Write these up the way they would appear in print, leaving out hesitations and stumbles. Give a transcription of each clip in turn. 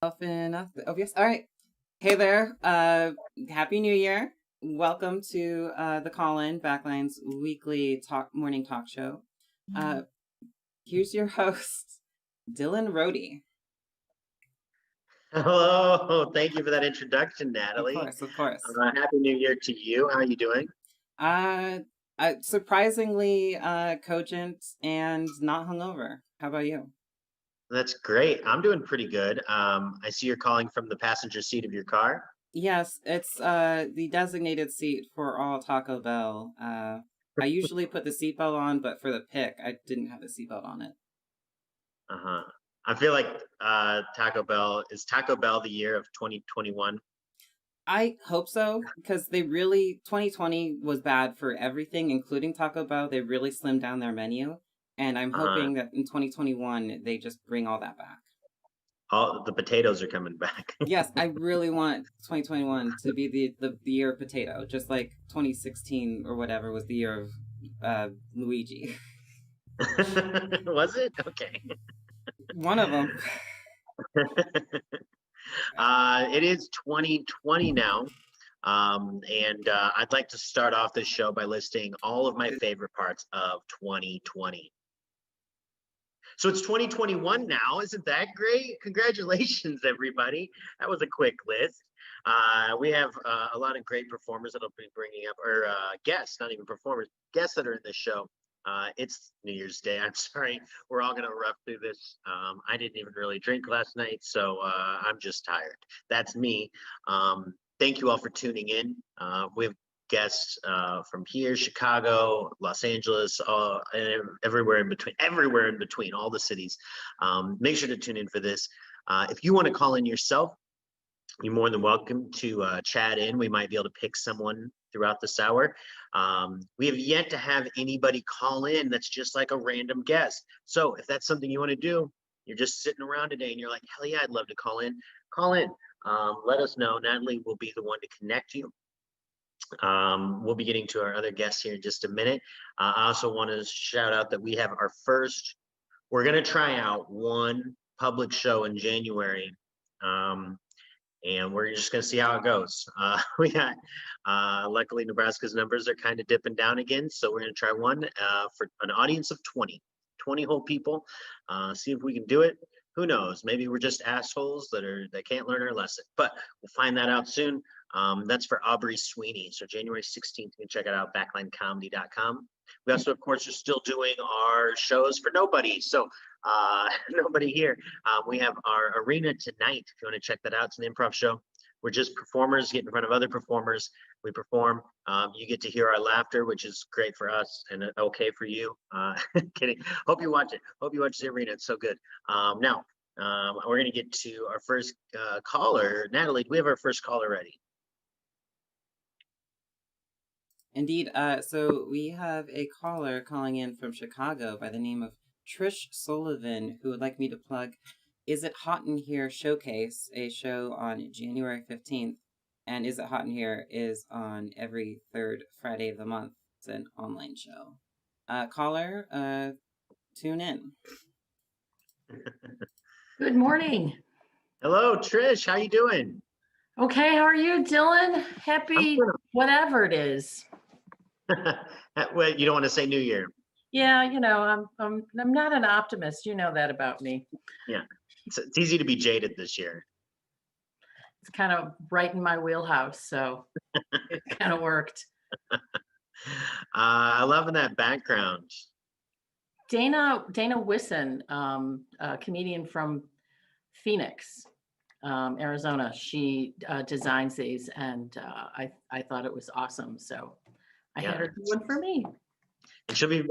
Off and off. Obvious. All right. Hey there. Happy New Year. Welcome to the Call-In Backline's weekly morning talk show. Here's your host, Dylan Rohde. Hello. Thank you for that introduction, Natalie. Of course. Happy New Year to you. How are you doing? Surprisingly cogent and not hungover. How about you? That's great. I'm doing pretty good. I see you're calling from the passenger seat of your car. Yes, it's the designated seat for all Taco Bell. I usually put the seatbelt on, but for the pick, I didn't have the seatbelt on it. I feel like Taco Bell is Taco Bell the year of 2021. I hope so, because 2020 was bad for everything, including Taco Bell. They really slimmed down their menu, and I'm hoping that in 2021 they just bring all that back. All the potatoes are coming back. Yes, I really want 2021 to be the year of potato, just like 2016 or whatever was the year of Luigi. Was it? Okay. One of them. It is 2020 now. I'd like to start off this show by listing all of my favorite parts of 2020. So it's 2021 now. Isn't that great? Congratulations, everybody. That was a quick list. We have a lot of great performers that I'll be bringing up, or guests, not even performers, guests that are in this show. It's New Year's Day. I'm sorry. We're all going to rough through this. I didn't even really drink last night, so I'm just tired. That's me. Thank you all for tuning in. We have guests from here, Chicago, Los Angeles, and everywhere in between, all the cities. Make sure to tune in for this. If you want to call in yourself, you're more than welcome to chat in. We might be able to pick someone throughout this hour. We have yet to have anybody call in that's just like a random guest. So if that's something you want to do, you're just sitting around today and you're like, hell yeah, I'd love to call in. Call in. Let us know. Natalie will be the one to connect you. We'll be getting to our other guests here in just a minute. I also want to shout out that we have we're going to try out one public show in January. And we're just going to see how it goes. We got, luckily, Nebraska's numbers are kind of dipping down again. So we're going to try one for an audience of 20 whole people. See if we can do it. Who knows? Maybe we're just assholes that can't learn our lesson. But we'll find that out soon. That's for Aubrey Sweeney. So January 16th, you can check it out, backlinecomedy.com. We also, of course, are still doing our shows for nobody. So nobody here. We have our arena tonight. If you want to check that out, it's an improv show. We're just performers, get in front of other performers. We perform. You get to hear our laughter, which is great for us and okay for you. Kidding. Hope you watch it. Hope you watch the arena. It's so good. Now, we're going to get to our first caller. Natalie, do we have our first caller ready? Indeed. So we have a caller calling in from Chicago by the name of Trish Sullivan, who would like me to plug Is It Hot in Here Showcase, a show on January 15th. And Is It Hot in Here is on every third Friday of the month. It's an online show. Caller, tune in. Good morning. Hello, Trish. How you doing? Okay, how are you, Dylan? Happy whatever it is. Well, you don't want to say New Year. Yeah, I'm not an optimist. You know that about me. Yeah, it's easy to be jaded this year. It's kind of right in my wheelhouse, so it kind of worked. I love that background. Dana Wisson, a comedian from Phoenix, Arizona. She designs these, and I thought it was awesome. So I had her do one for me. And she'll be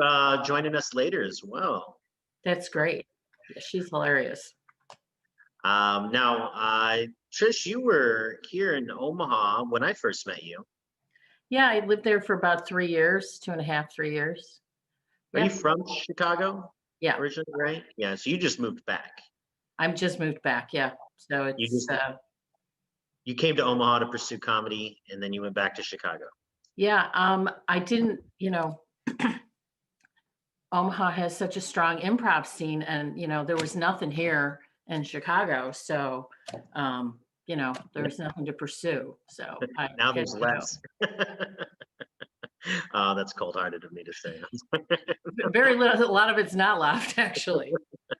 joining us later as well. That's great. Yeah, she's hilarious. Now, Trish, you were here in Omaha when I first met you. Yeah, I lived there for about 3 years, 2.5, 3 years. Are you from Chicago? Yeah. Originally, right? Yeah, so you just moved back. I'm just moved back, yeah. So it's you came to Omaha to pursue comedy, and then you went back to Chicago. Yeah, I didn't, Omaha has such a strong improv scene, and there was nothing here, in Chicago. So, you know, there's nothing to pursue. So I Now had there's to go. less. Oh, that's cold-hearted of me to say. Very little, a lot of it's not left, actually.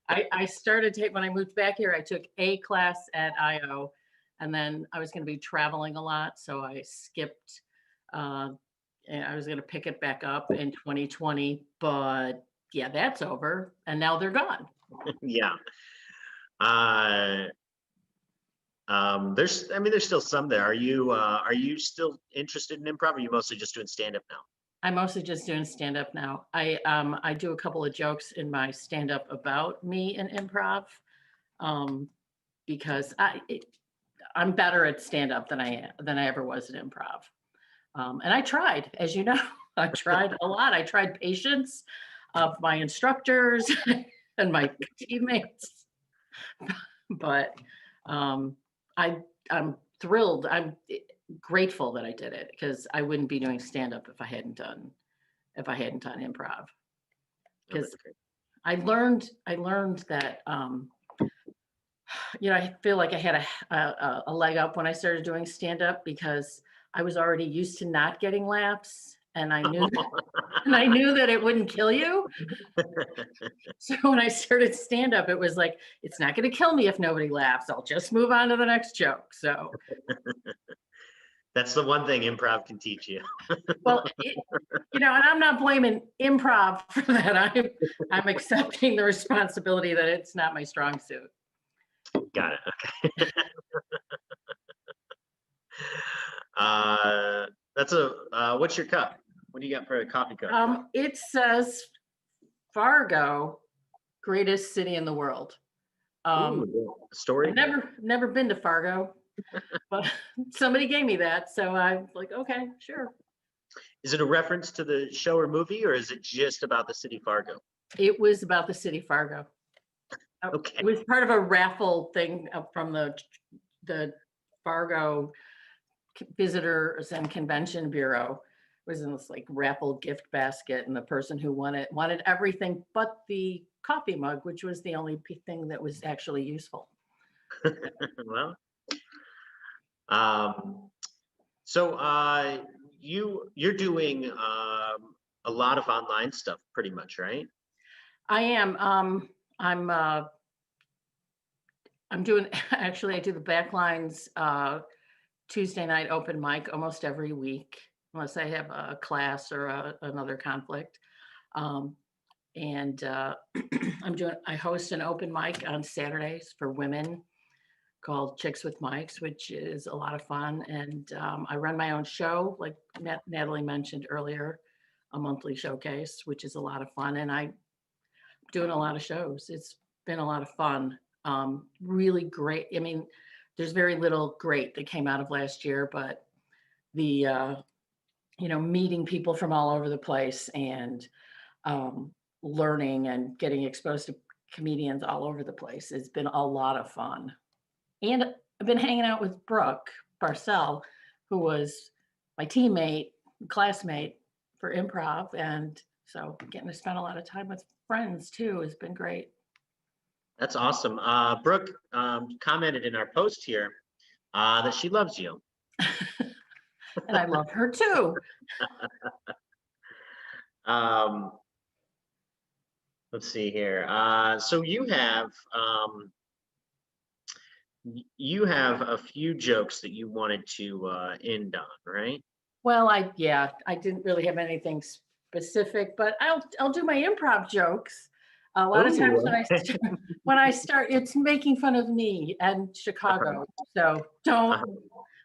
I started when I moved back here, I took a class at IO, and then I was going to be traveling a lot, so I skipped. And I was going to pick it back up in 2020, but yeah, that's over, and now they're gone. Yeah. There's still some there. Are you still interested in improv, or are you mostly just doing stand-up now? I'm mostly just doing stand-up now. I do a couple of jokes in my stand-up about me in improv, because I'm better at stand-up than I ever was at improv. And I tried, as you know, I tried a lot. I tried patience of my instructors and my teammates, but I'm thrilled. I'm grateful that I did it, because I wouldn't be doing stand-up if I hadn't done improv. Oh, Because that's great. I learned that, you know, I feel like I had a leg up when I started doing stand-up, because I was already used to not getting laughs, and I knew that it wouldn't kill you. So when I started stand-up, it was like, it's not going to kill me if nobody laughs. I'll just move on to the next joke. So, That's the one thing improv can teach you. well, you know, and I'm not blaming improv for that. I'm accepting the responsibility that it's not my strong suit. Got it. Okay. What's your cup? What do you got for a coffee cup? It says Fargo, greatest city in the world. Ooh, story. I've never been to Fargo, but somebody gave me that, so I'm like, okay, sure. Is it a reference to the show or movie, or is it just about the city Fargo? It was about the city Fargo. Okay. It was part of a raffle thing from the Fargo Visitors and Convention Bureau. It was in this like raffle gift basket, and the person who won it wanted everything but the coffee mug, which was the only thing that was actually useful. Well, you're doing a lot of online stuff, pretty much, right? I am. I'm doing, actually, I do the Backlines Tuesday night open mic almost every week, unless I have a class or another conflict. I host an open mic on Saturdays for women called Chicks with Mics, which is a lot of fun. And I run my own show, like Natalie mentioned earlier, a monthly showcase, which is a lot of fun. And I'm doing a lot of shows. It's been a lot of fun. Really great. I mean, there's very little great that came out of last year, but the, meeting people from all over the place and learning and getting exposed to comedians all over the place has been a lot of fun. And I've been hanging out with Brooke Barcel, who was my teammate, classmate for improv. And so getting to spend a lot of time with friends too has been great. That's awesome. Brooke commented in our post here that she loves you. And I love her too. Let's see here. So you have a few jokes that you wanted to end on, right? Well, I didn't really have anything specific, but I'll do my improv jokes. A lot of times when I start, it's making fun of me and Chicago. So I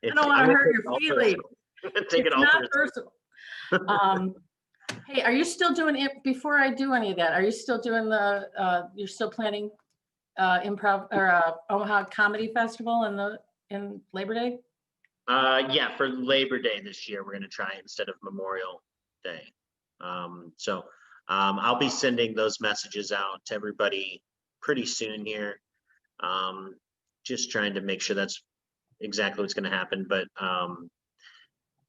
don't want to hurt your feelings. Take it all not personal. Hey, are you still doing it? Before I do any of that, are you still doing you're still planning improv or Omaha Comedy Festival in Labor Day? Yeah, for Labor Day this year, we're going to try instead of Memorial Day. I'll be sending those messages out to everybody pretty soon here. Just trying to make sure that's exactly what's going to happen, but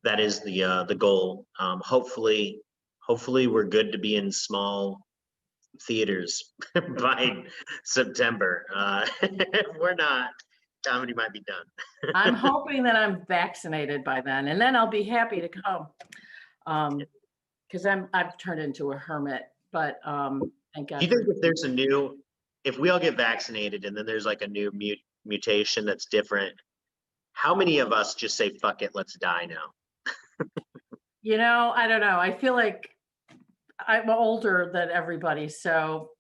that is the goal. Hopefully we're good to be in small theaters by September. If we're not, comedy might be done. I'm hoping that I'm vaccinated by then, and then I'll be happy to come. Because I've turned into a hermit, but thank God. Do you think if there's if we all get vaccinated and then there's like a new mutation that's different, how many of us just say, fuck it, let's die now? I don't know. I feel like I'm older than everybody, so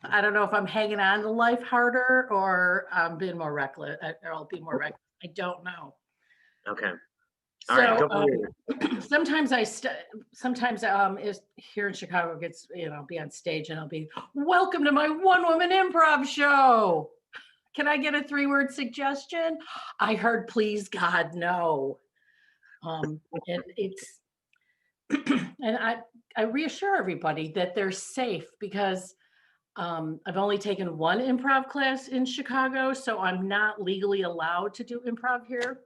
I don't know if I'm hanging on to life harder or I'm being more reckless. I'll be more reckless. I don't know. Okay. All right. Go for it. Sometimes is here in Chicago gets, be on stage and I'll be, welcome to my one-woman improv show. Can I get a 3-word suggestion? I heard, please God, no. And it's, and I reassure everybody that they're safe because I've only taken one improv class in Chicago, so I'm not legally allowed to do improv here.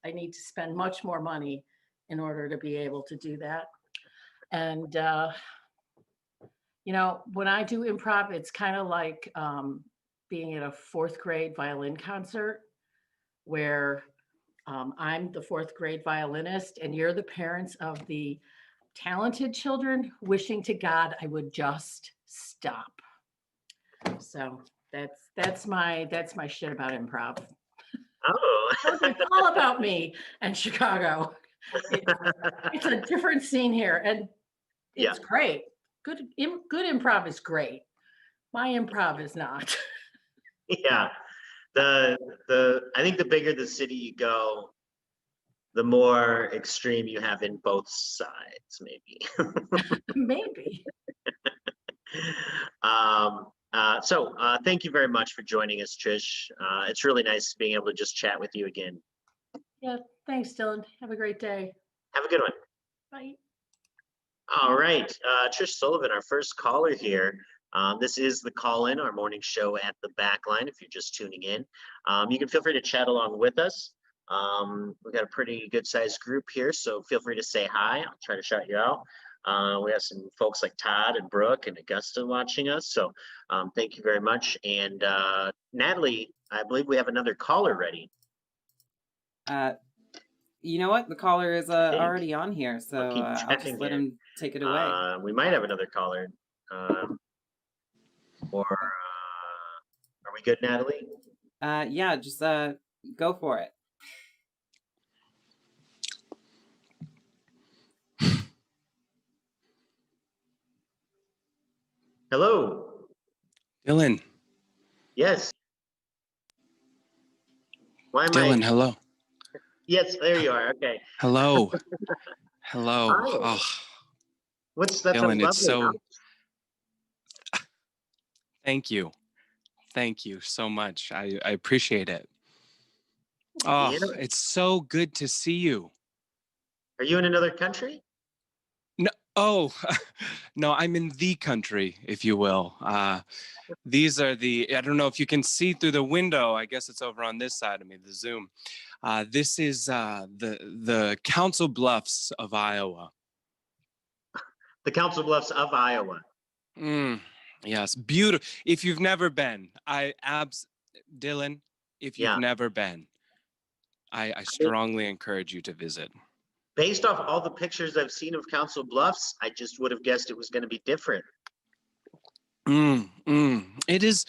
I need to spend much more money in order to be able to do that. And, when I do improv, it's kind of like being at a 4th grade violin concert where I'm the 4th grade violinist and you're the parents of the talented children wishing to God I would just stop. So that's my shit about improv. Oh, It's all about me and Chicago. It's a different scene here, and it's great. Good improv is great. My improv is not. Yeah, I think the bigger the city you go, the more extreme you have in both sides, maybe. Maybe. So thank you very much for joining us, Trish. It's really nice being able to just chat with you again. Yeah, thanks, Dylan. Have a great day. Have a good one. Bye. All right, Trish Sullivan, our first caller here. This is the call-in, our morning show at the Backline. If you're just tuning in, you can feel free to chat along with us. We've got a pretty good-sized group here, so feel free to say hi. I'll try to shout you out. We have some folks like Todd and Brooke and Augusta watching us, so thank you very much. And Natalie, I believe we have another caller ready. You know what? The caller is already on here, so I'll just let him take it away. We might have another caller. Or are we good, Natalie? Yeah, just go for it. Hello. Dylan. Yes. Why am Dylan, hello. Yes, there you are. Okay. Hello. Hello. Hi. Oh. Dylan, it's so... Thank you. Thank you so much. I appreciate it. Oh, yeah. It's so good to see you. Are you in another country? No. Oh, no, I'm in the country, if you will. These are I don't know if you can see through the window. I guess it's over on this side of me, the Zoom. This is the Council Bluffs of Iowa. The Council Bluffs of Iowa. Yes, beautiful. If you've never been, Dylan, if you've never been, I strongly encourage you to visit. Based off all the pictures I've seen of Council Bluffs, I just would have guessed it was going to be different. It is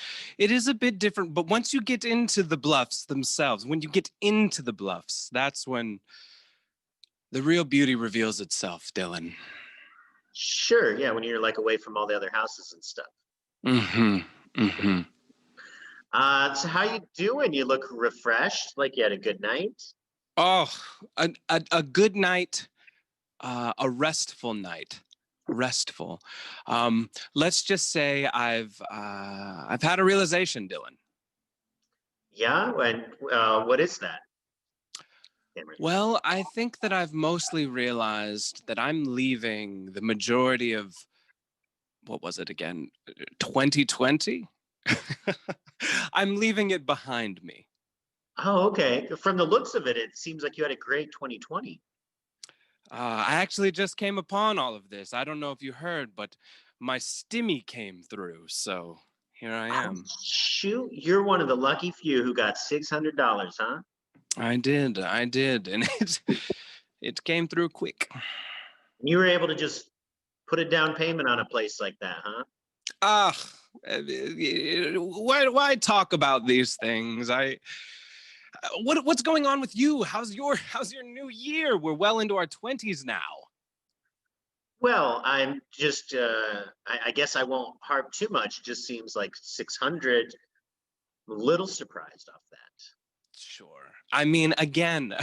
a bit different, but once you get into the bluffs themselves, when you get into the bluffs, that's when the real beauty reveals itself, Dylan. Sure, yeah, when you're like away from all the other houses and stuff. So how you doing? You look refreshed, like you had a good night. Oh, a good night, a restful night. Restful. Let's just say I've had a realization, Dylan. Yeah, and what is that? Well, I think that I've mostly realized that I'm leaving the majority of, what was it again, 2020? I'm leaving it behind me. Oh, okay. From the looks of it, it seems like you had a great 2020. I actually just came upon all of this. I don't know if you heard, but my stimmy came through. So here I am. Shoot, you're one of the lucky few who got $600, huh? I did, and it came through quick. You were able to just put a down payment on a place like that, huh? Ah, why talk about these things? What's going on with you? How's your new year? We're well into our 20s now. Well, I'm just, I guess I won't harp too much. It just seems like 600, a little surprised off that. Sure. I mean, again,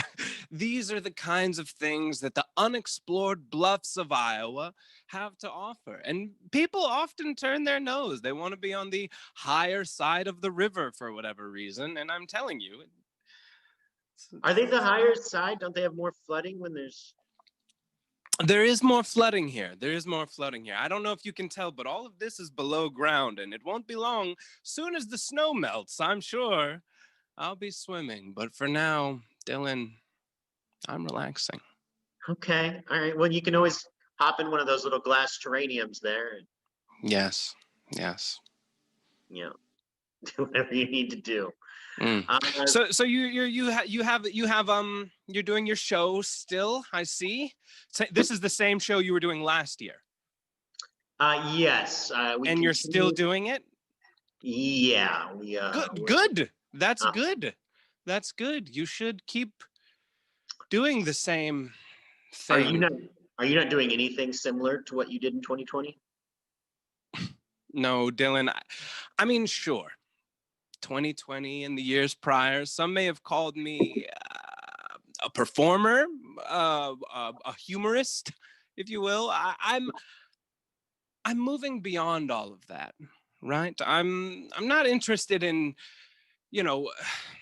these are the kinds of things that the unexplored bluffs of Iowa have to offer. And people often turn their nose. They want to be on the higher side of the river for whatever reason. And I'm telling you. Are they the higher side? Don't they have more flooding when there's... There is more flooding here. I don't know if you can tell, but all of this is below ground, and it won't be long. Soon as the snow melts, I'm sure I'll be swimming. But for now, Dylan, I'm relaxing. Okay, all right. Well, you can always hop in one of those little glass terrariums there and, Yes. you know, do whatever you need to do. Mm. So you're doing your show still, I see. So this is the same show you were doing last year. Yes. And you're still doing it? Yeah. Good. That's good. That's good. You should keep doing the same thing. Are you not doing anything similar to what you did in 2020? No, Dylan. I mean, sure. 2020 and the years prior, some may have called me a performer, a humorist, if you will. I'm moving beyond all of that, right? I'm not interested in,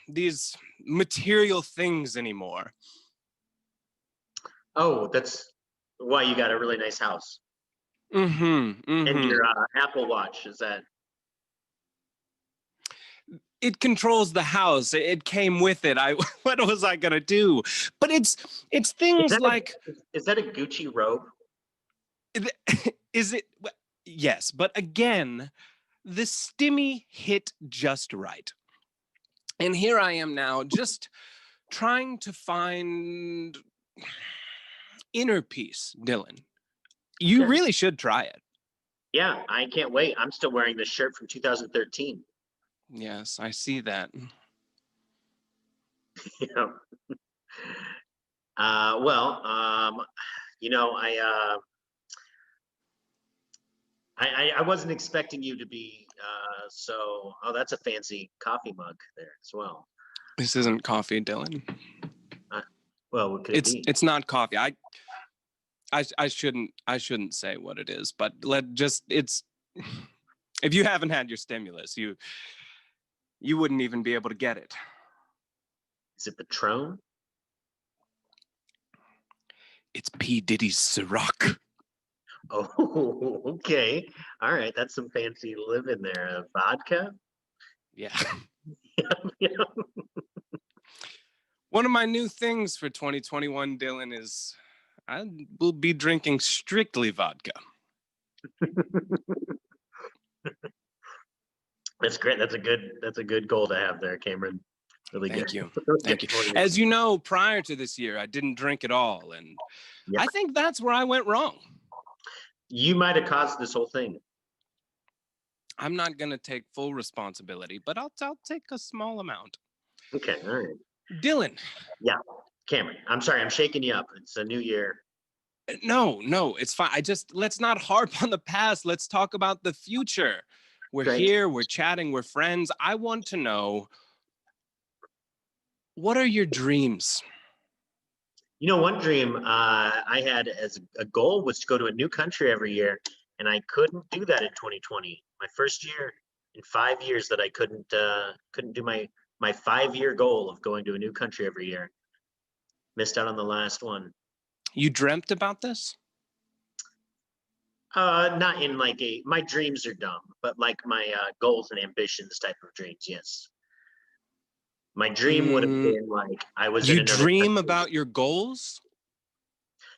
these material things anymore. Oh, that's why you got a really nice house. And your Apple Watch, is that? It controls the house. It came with it. What was I gonna do? But it's things like. Is that a Gucci robe? Is it? Yes, but again, the stimmy hit just right. And here I am now, just trying to find inner peace, Dylan. You really should try it. Yeah, I can't wait. I'm still wearing this shirt from 2013. Yes, I see that. Yeah. I wasn't expecting you to be so. Oh, that's a fancy coffee mug there as well. This isn't coffee, Dylan. Well, what could it be? It's not coffee. I shouldn't say what it is, but it's if you haven't had your stimulus, you wouldn't even be able to get it. Is it Patron? It's P. Diddy's Ciroc. Oh, okay. All right. That's some fancy living there. Vodka? Yeah. Yeah. One of my new things for 2021, Dylan, is I will be drinking strictly vodka. That's great. That's a good goal to have there, Cameron. Really good. Thank you. Thank you. As you know, prior to this year, I didn't drink at all. And I think that's where I went wrong. You might have caused this whole thing. I'm not going to take full responsibility, but I'll take a small amount. Okay. All right. Dylan. Yeah. Cameron, I'm sorry. I'm shaking you up. It's a new year. No, it's fine. Let's not harp on the past. Let's talk about the future. We're here, we're chatting, we're friends. I want to know, what are your dreams? One dream I had as a goal was to go to a new country every year, and I couldn't do that in 2020. My first year in 5 years that I couldn't do my 5-year goal of going to a new country every year. Missed out on the last one. You dreamt about this? Not in like my dreams are dumb, but like my goals and ambitions type of dreams, yes. My dream would have been like I was. You dream about your goals?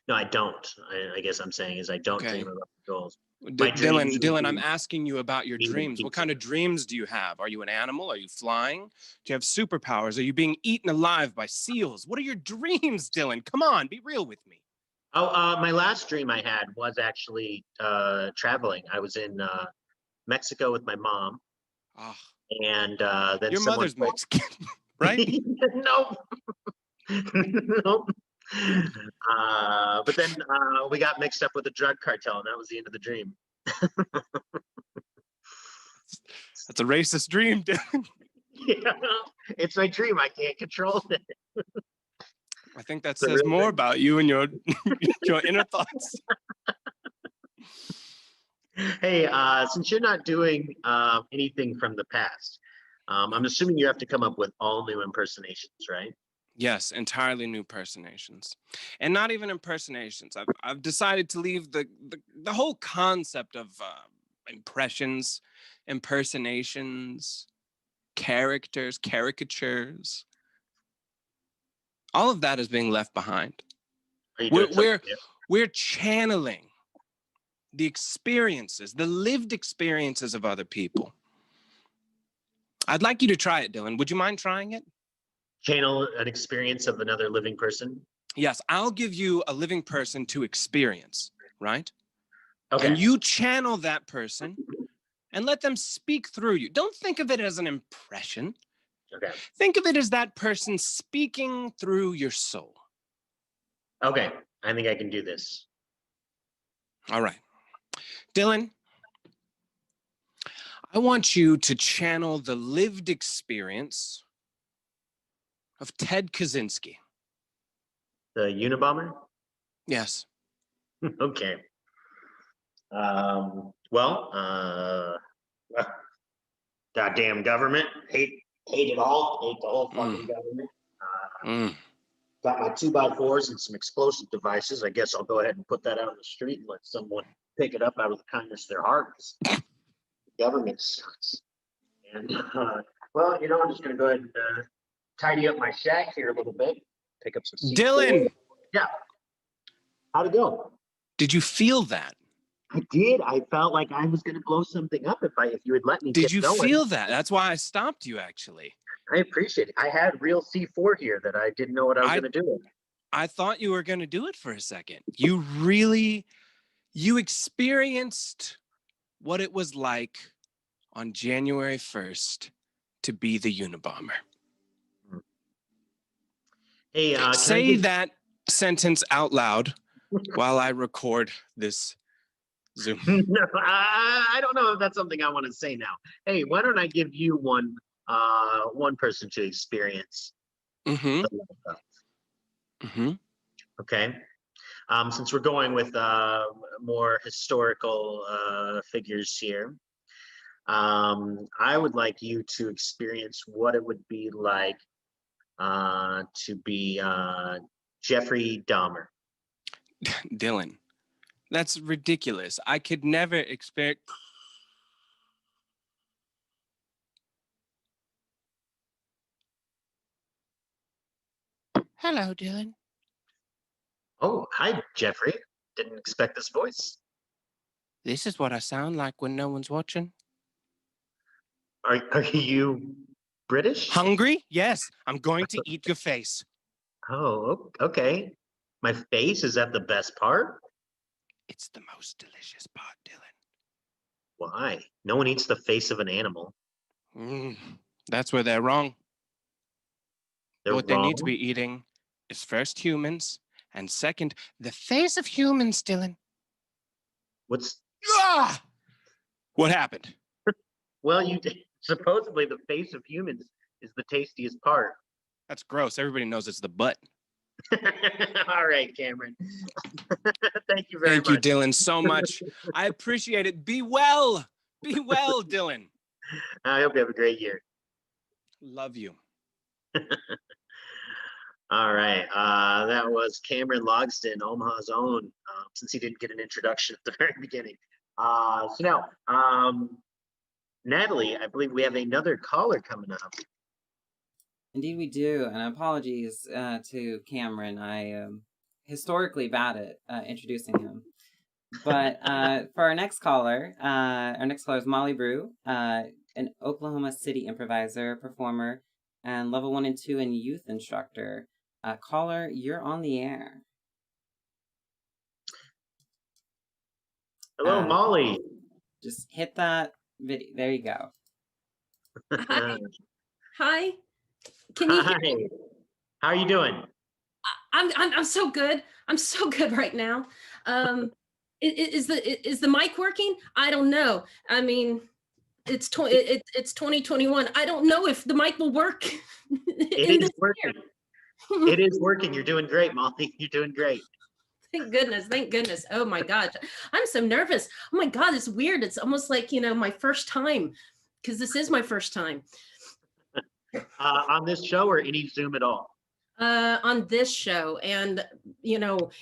No, I don't. I guess I'm saying is I don't dream about goals. My dreams would Dylan, I'm be asking you about your eating dreams. What pizza. kind of dreams do you have? Are you an animal? Are you flying? Do you have superpowers? Are you being eaten alive by seals? What are your dreams, Dylan? Come on, be real with me. Oh, my last dream I had was actually traveling. I was in Mexico with my mom, Ah, and then your someone mother's Mexican, right? no, no. But then we got mixed up with a drug cartel, and that was the end of the dream. That's a racist dream, Dylan. Yeah, it's my dream. I can't control it. I think that It's a says real more dream. about you and your your inner thoughts. Hey, since you're not doing anything from the past, I'm assuming you have to come up with all new impersonations, right? Yes, entirely new impersonations, and not even impersonations. I've decided to leave the whole concept of impressions, impersonations, characters, caricatures. All of that is being left behind. Are you We're doing something we're new? we're channeling the experiences, the lived experiences of other people. I'd like you to try it, Dylan. Would you mind trying it? Channel an experience of another living person? Yes, I'll give you a living person to experience, right? Okay. And you channel that person and let them speak through you. Don't think of it as an impression. Okay. Think of it as that person speaking through your soul. Okay. I think I can do this. All right. Dylan, I want you to channel the lived experience of Ted Kaczynski. The Unabomber? Yes. Okay. Well, goddamn government. Hate it all. Hate the whole fucking government. Mm. Got my 2x4s and some explosive devices. I guess I'll go ahead and put that out in the street and let someone pick it up out of the kindness of their heart. The government sucks. And well, I'm just gonna go ahead and tidy up my shack here a little bit. Pick up some C4. Dylan, Yeah. How'd it go? did you feel that? I did. I felt like I was gonna blow something up if you had let me Did get you going. feel that? That's why I stopped you, actually. I appreciate it. I had real C4 here that I didn't know what I was gonna do. I thought you were going to do it for a second. You experienced what it was like on January 1st to be the Unabomber. Hey, say that sentence out loud while I record this Zoom. No, I don't know if that's something I want to say now. Hey, why don't I give you one person to experience? Mm-hmm. Mm-hmm. Okay. Since we're going with more historical figures here, I would like you to experience what it would be like to be Jeffrey Dahmer. Dylan, that's ridiculous. I could never expect. Hello, Dylan. Oh, hi, Jeffrey. Didn't expect this voice. This is what I sound like when no one's watching. Are you British? Hungry? Yes, I'm going to eat your face. Oh, okay. My face, is that the best part? It's the most delicious part, Dylan. Why? No one eats the face of an animal. That's where they're wrong. They're what wrong. They need to be eating is first humans, and second, the face of humans, Dylan. What's... Ah! What happened? Well, supposedly the face of humans is the tastiest part. That's gross. Everybody knows it's the butt. All right, Cameron. Thank you very much. Thank you, Dylan, so much. I appreciate it. Be well. Be well, Dylan. I hope you have a great year. Love you. All right. That was Cameron Logsdon, Omaha's own, since he didn't get an introduction at the very beginning. So now, Natalie, I believe we have another caller coming up. Indeed we do, and apologies to Cameron. I am historically bad at introducing him. But for our next caller is Molly Brew, an Oklahoma City improviser, performer, and level 1 and 2 and youth instructor. Caller, you're on the air. Hello, Molly. Just hit that video. There you go. Hi. Hi. Can you hear me? Hi. How are you doing? I'm so good. I'm so good right now. Is the mic working? I don't know. I mean, it's 2021. I don't know if the mic will work. It is working. It is working. You're doing great, Molly. You're doing great. Thank goodness. Thank goodness. Oh my gosh. I'm so nervous. Oh my God, it's weird. It's almost like, my first time, because this is my first time. On this show or any Zoom at all? On this show, and you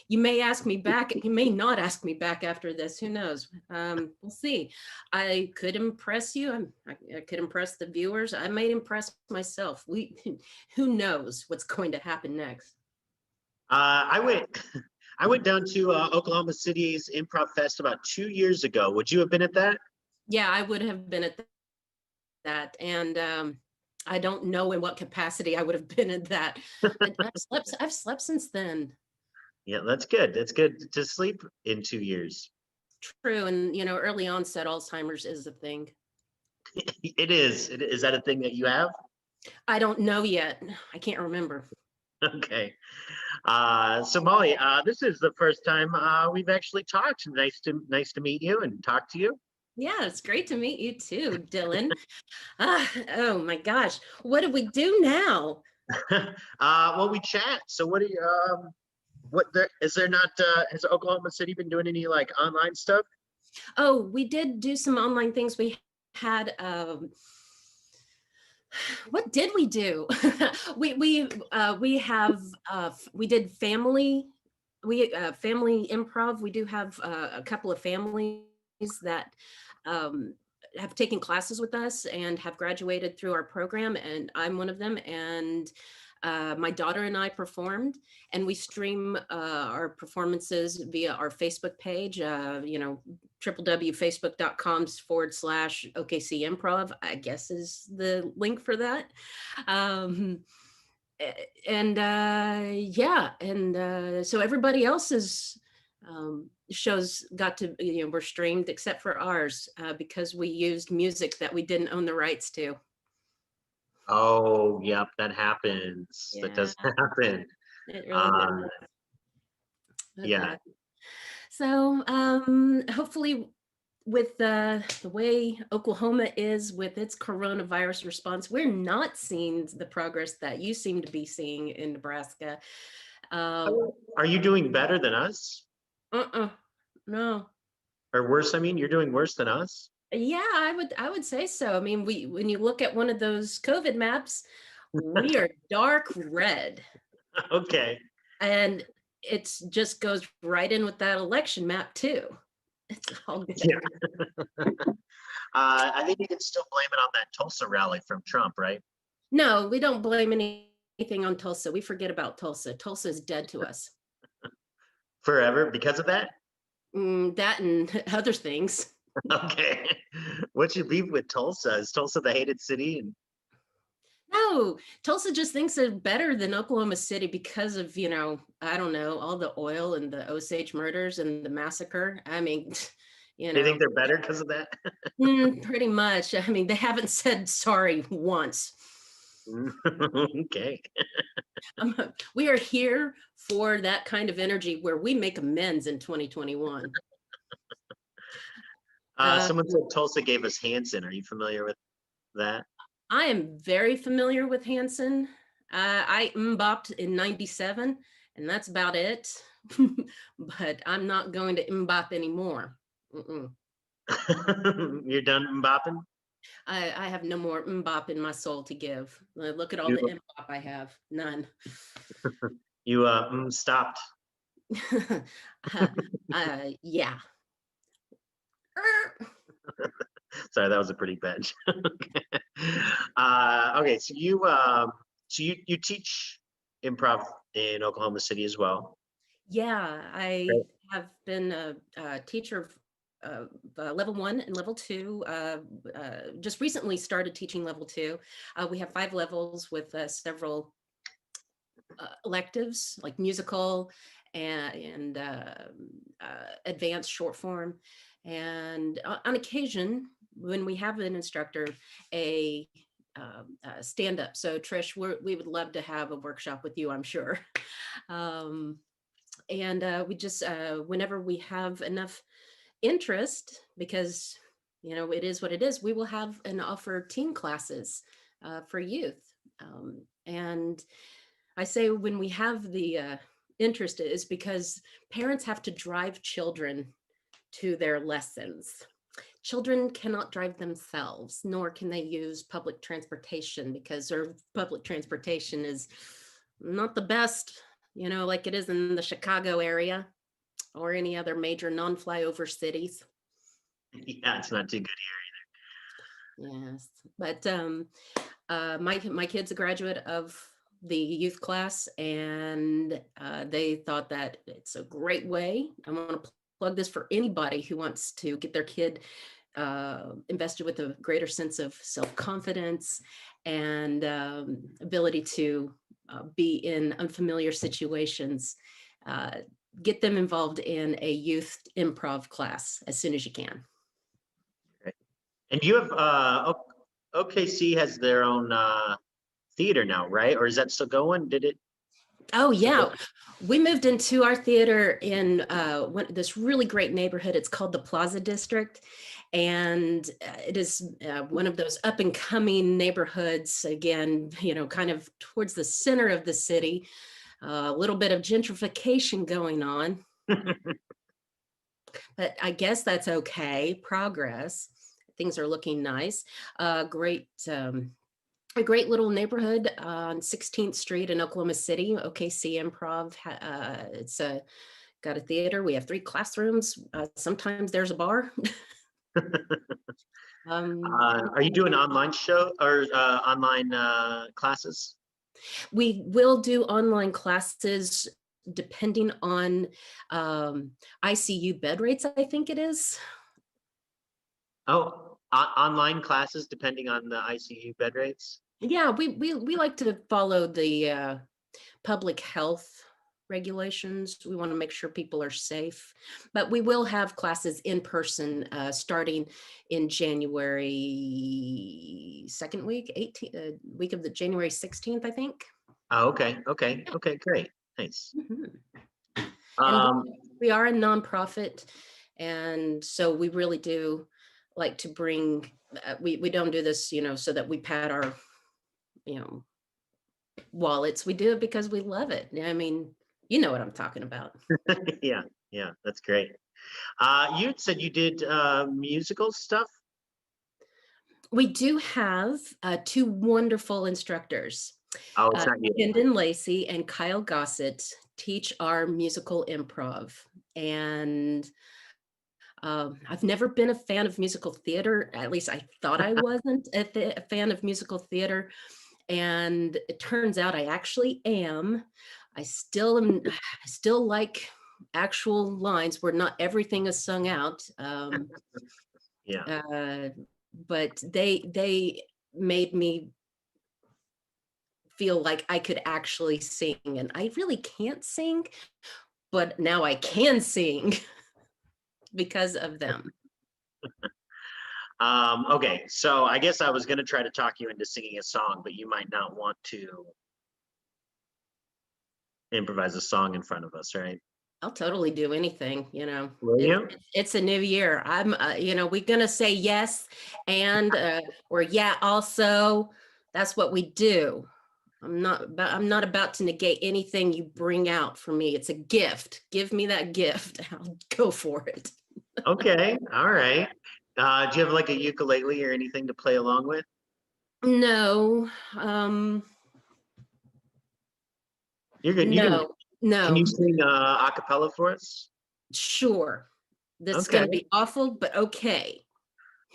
may ask me back, you may not ask me back after this, who knows. We'll see. I could impress you. I could impress the viewers. I might impress myself. Who knows what's going to happen next. I went down to Oklahoma City's Improv Fest about 2 years ago. Would you have been at that? Yeah, I would have been at that, and I don't know in what capacity I would have been in that. I've slept since then. Yeah, that's good. That's good to sleep in 2 years. True, and early onset Alzheimer's is a thing. It is. Is that a thing that you have? I don't know yet. I can't remember. Okay. So Molly, this is the first time we've actually talked. Nice to meet you and talk to you. Yeah, it's great to meet you too, Dylan. Oh my gosh, what do we do now? Well, we chat. So what do you is there not has Oklahoma City been doing any like online stuff? Oh, we did do some online things. We had what did we do? we did family improv. We do have a couple of families that have taken classes with us and have graduated through our program, and I'm one of them. And my daughter and I performed, and we stream our performances via our Facebook page, www.facebook.com/OKC Improv, I guess is the link for that. So everybody else's shows got to, were streamed except for ours because we used music that we didn't own the rights to. Oh, yep, that happens. Yeah. That does happen. It really does. Yeah. So hopefully with the way Oklahoma is with its coronavirus response, we're not seeing the progress that you seem to be seeing in Nebraska. Are you doing better than us? No. Or worse? I mean, you're doing worse than us? Yeah, I would say so. I mean, when you look at one of those COVID maps, we are dark red. Okay. And it just goes right in with that election map too. It's all good. Yeah. I think you can still blame it on that Tulsa rally from Trump, right? No, we don't blame anything on Tulsa. We forget about Tulsa. Tulsa is dead to us. Forever because of that? That and other things. Okay. What's your beef with Tulsa? Is Tulsa the hated city? No, Tulsa just thinks they're better than Oklahoma City because of, I don't know, all the oil and the Osage murders and the massacre. I mean, Do you think they're better because of that? Pretty much. I mean, they haven't said sorry once. Okay. We are here for that kind of energy where we make amends in 2021. Someone said Tulsa gave us Hanson. Are you familiar with that? I am very familiar with Hanson. I bopped in 97, and that's about it. But I'm not going to mbop anymore. You're done bopping? I have no more mbop in my soul to give. Look at all the mbop I have. None. You stopped. Yeah. Sorry, that was a pretty bad joke. Okay, so you teach improv in Oklahoma City as well. Yeah, I Great. have been a teacher of level 1 and level 2. Just recently started teaching level 2. We have 5 levels with several electives like musical and advanced short form. And on occasion, when we have an instructor, a stand up. So Trish, we would love to have a workshop with you, I'm sure. Um, and we just, whenever we have enough interest, because it is what it is, we will have and offer teen classes for youth. And I say when we have the interest is because parents have to drive children to their lessons. Children cannot drive themselves, nor can they use public transportation because their public transportation is not the best, like it is in the Chicago area or any other major non-flyover cities. Yeah, it's not too good Yes, but my kid's a graduate of the youth class, and they thought that it's a great way. I want to plug this for anybody who wants to get their kid invested with a greater sense of self-confidence and ability to be in unfamiliar situations. Get them involved in a youth improv class as soon as you can. And you have OKC has their own theater now, right? Or is that still going? Did it? Oh yeah, we moved into our theater in this really great neighborhood. It's called the Plaza District, and it is one of those up and coming neighborhoods. Again, kind of towards the center of the city. A little bit of gentrification going on, but I guess that's okay. Progress. Things are looking nice. Great. A great little neighborhood on 16th Street in Oklahoma City. OKC Improv. It's got a theater. We have 3 classrooms. Sometimes there's a bar. Are you doing online show or online classes? We will do online classes depending on ICU bed rates, I think it is. Oh, online classes depending on the ICU bed rates? Yeah, we like to follow the public health regulations. We want to make sure people are safe, but we will have classes in person starting in January 2nd week, week of the January 16th, I think. Oh, okay, great, nice. And we are a nonprofit, and so we really do like to bring. We don't do this, so that we pad our, wallets. We do it because we love it. I mean, you know what I'm talking about. Yeah, that's great. You said you did musical stuff? We do have 2 wonderful instructors. Oh, it's not you. Kendon Lacey and Kyle Gossett teach our musical improv. And I've never been a fan of musical theater. At least I thought I wasn't a fan of musical theater. And it turns out I actually am. I still like actual lines where not everything is sung out. Yeah. But they made me feel like I could actually sing, and I really can't sing, but now I can sing because of them. Okay, so I guess I was going to try to talk you into singing a song, but you might not want to improvise a song in front of us, right? I'll totally do anything, Will you? It's a new year. I'm, we're going to say yes and, or yeah, also. That's what we do. I'm not about to negate anything you bring out for me. It's a gift. Give me that gift. I'll go for it. Okay, all right. Do you have like a ukulele or anything to play along with? No. You're good. No. Can you sing a cappella for us? Sure. This is Okay. going to be awful, but okay.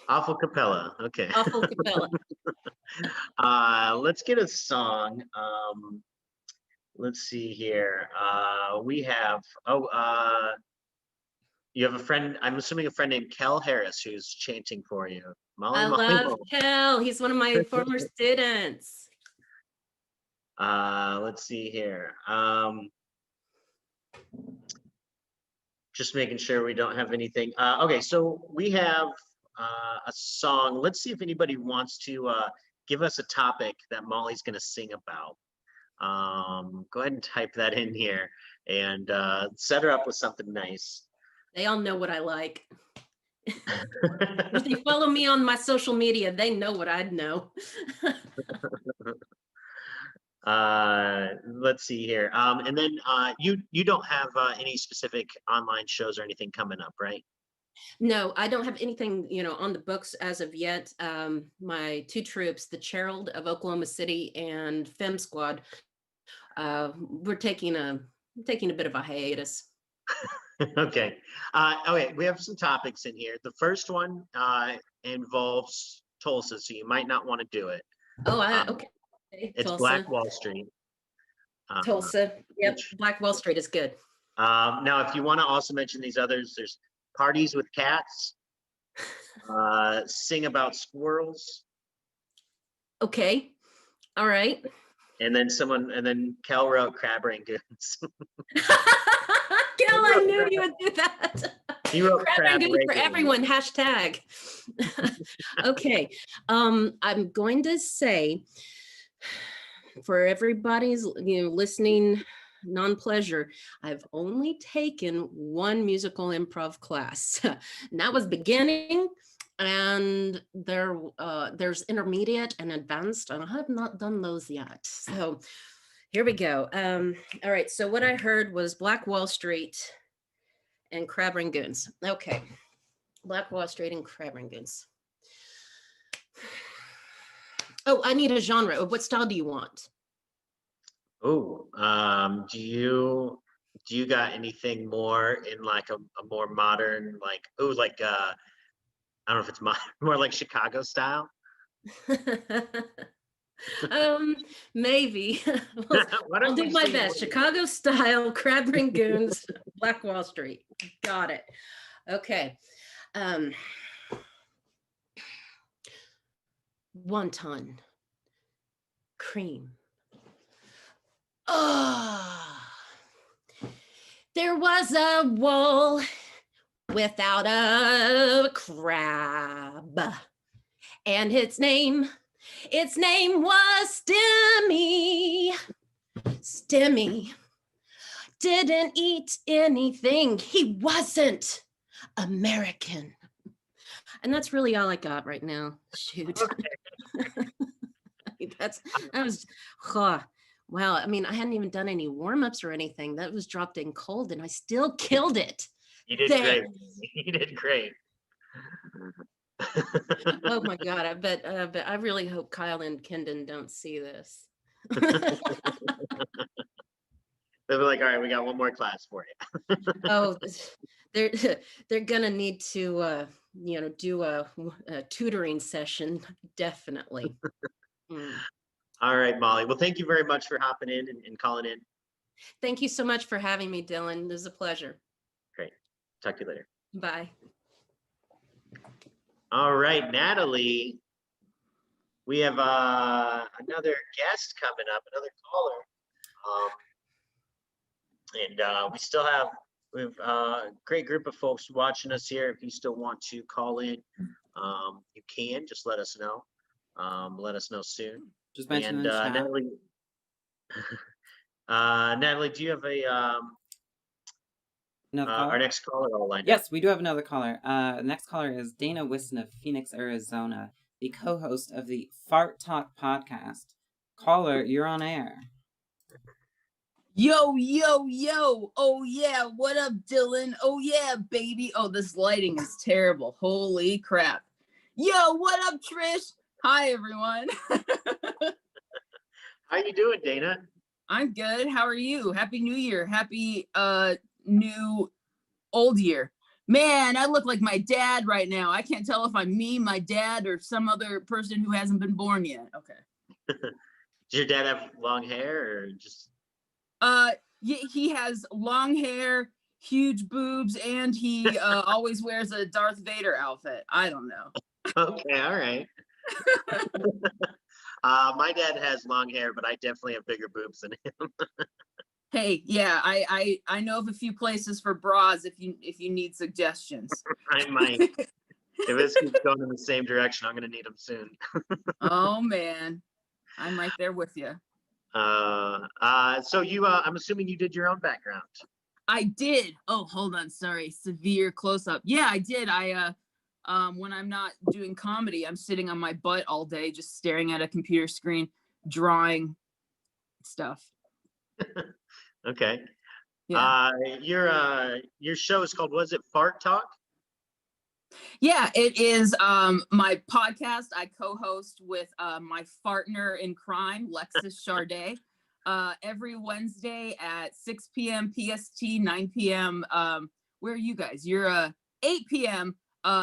Awful cappella. Okay. Awful cappella. Let's get a song. let's see here. We have, you have a friend, I'm assuming a friend named Kel Harris who's chanting for you. Molly, I Molly, love Molly. Kel. He's one of my former students. Let's see here. Just making sure we don't have anything. Okay, so we have a song. Let's see if anybody wants to give us a topic that Molly's going to sing about. Go ahead and type that in here and set her up with something nice. They all know what I like. If they follow me on my social media, they know what I'd know. Let's see here. And then you don't have any specific online shows or anything coming up, right? No, I don't have anything, on the books as of yet. My two troops, the Cherald of Oklahoma City and Fem Squad, we're taking a bit of a hiatus. Okay. Okay, we have some topics in here. The first one involves Tulsa, so you might not want to do it. Oh, okay. It's Tulsa. Black Wall Street. Tulsa. Yep. which- Black Wall Street is good. Now, if you want to also mention these others, there's Parties with Cats, Sing About Squirrels, Okay. All right. and then Kel wrote Crab Rangoons. Kel, I knew you would do that. He wrote Crab Rangoon for Rangoons. everyone, hashtag. Okay, I'm going to say for everybody's listening non-pleasure, I've only taken one musical improv class, and that was beginning, and there's intermediate and advanced, and I have not done those yet. So here we go. All right, so what I heard was Black Wall Street and Crab Rangoons. Okay, Black Wall Street and Crab Rangoons. Oh, I need a genre. What style do you want? Oh, do you got anything more in like a more modern, like, I don't know if it's more like Chicago style? Maybe. Why don't I'll do we my sing best. one- Chicago style, Crab Rangoons, Black Wall Street. Got it. Okay. Wonton. Cream. Ah. There was a wall without a crab. And its name was Stimmy. Stimmy didn't eat anything. He wasn't American. And that's really all I got right now. Shoot. that was, wow. I mean, I hadn't even done any warm-ups or anything. That was dropped in cold and I still killed it. You did great. You did great. Oh my God. But I really hope Kyle and Kendon don't see this. They'll be like, all right, we got one more class for you. Oh, they're gonna need to do a tutoring session, definitely. All right, Molly. Well, thank you very much for hopping in and calling in. Thank you so much for having me, Dylan. It was a pleasure. Great. Talk to you later. Bye. All right, Natalie. We have another guest coming up, another caller. And we have a great group of folks watching us here. If you still want to call in, you can just let us know. Let us know soon. Just mention And in the chat. Natalie, Natalie, do you have Another our caller? next caller all lined up? Yes, we do have another caller. Next caller is Dana Wisson of Phoenix, Arizona, the co-host of the Fart Talk podcast. Caller, you're on air. Yo, yo, yo. Oh, yeah. What up, Dylan? Oh, yeah, baby. Oh, this lighting is terrible. Holy crap. Yo, what up, Trish? Hi, everyone. How you doing, Dana? I'm good. How are you? Happy New Year. Happy new old year. Man, I look like my dad right now. I can't tell if I'm me, my dad, or some other person who hasn't been born yet. Okay. Does your dad have long hair or just? He has long hair, huge boobs, and he always wears a Darth Vader outfit. I don't know. Okay, all right. My dad has long hair, but I definitely have bigger boobs than him. Hey, yeah, I know of a few places for bras if you need suggestions. I might. If this keeps going in the same direction, I'm gonna need them soon. Oh man, I'm right there with you. So I'm assuming you did your own background. I did. Oh, hold on. Sorry. Severe close up. Yeah, I did. When I'm not doing comedy, I'm sitting on my butt all day, just staring at a computer screen, drawing stuff. Okay. Yeah. Your show is called, was it Fart Talk? Yeah, it is my podcast I co-host with my partner in crime, Lexus Charday. Every Wednesday at 6 p.m. PST, 9 p.m. Where are you guys? You're 8 p.m.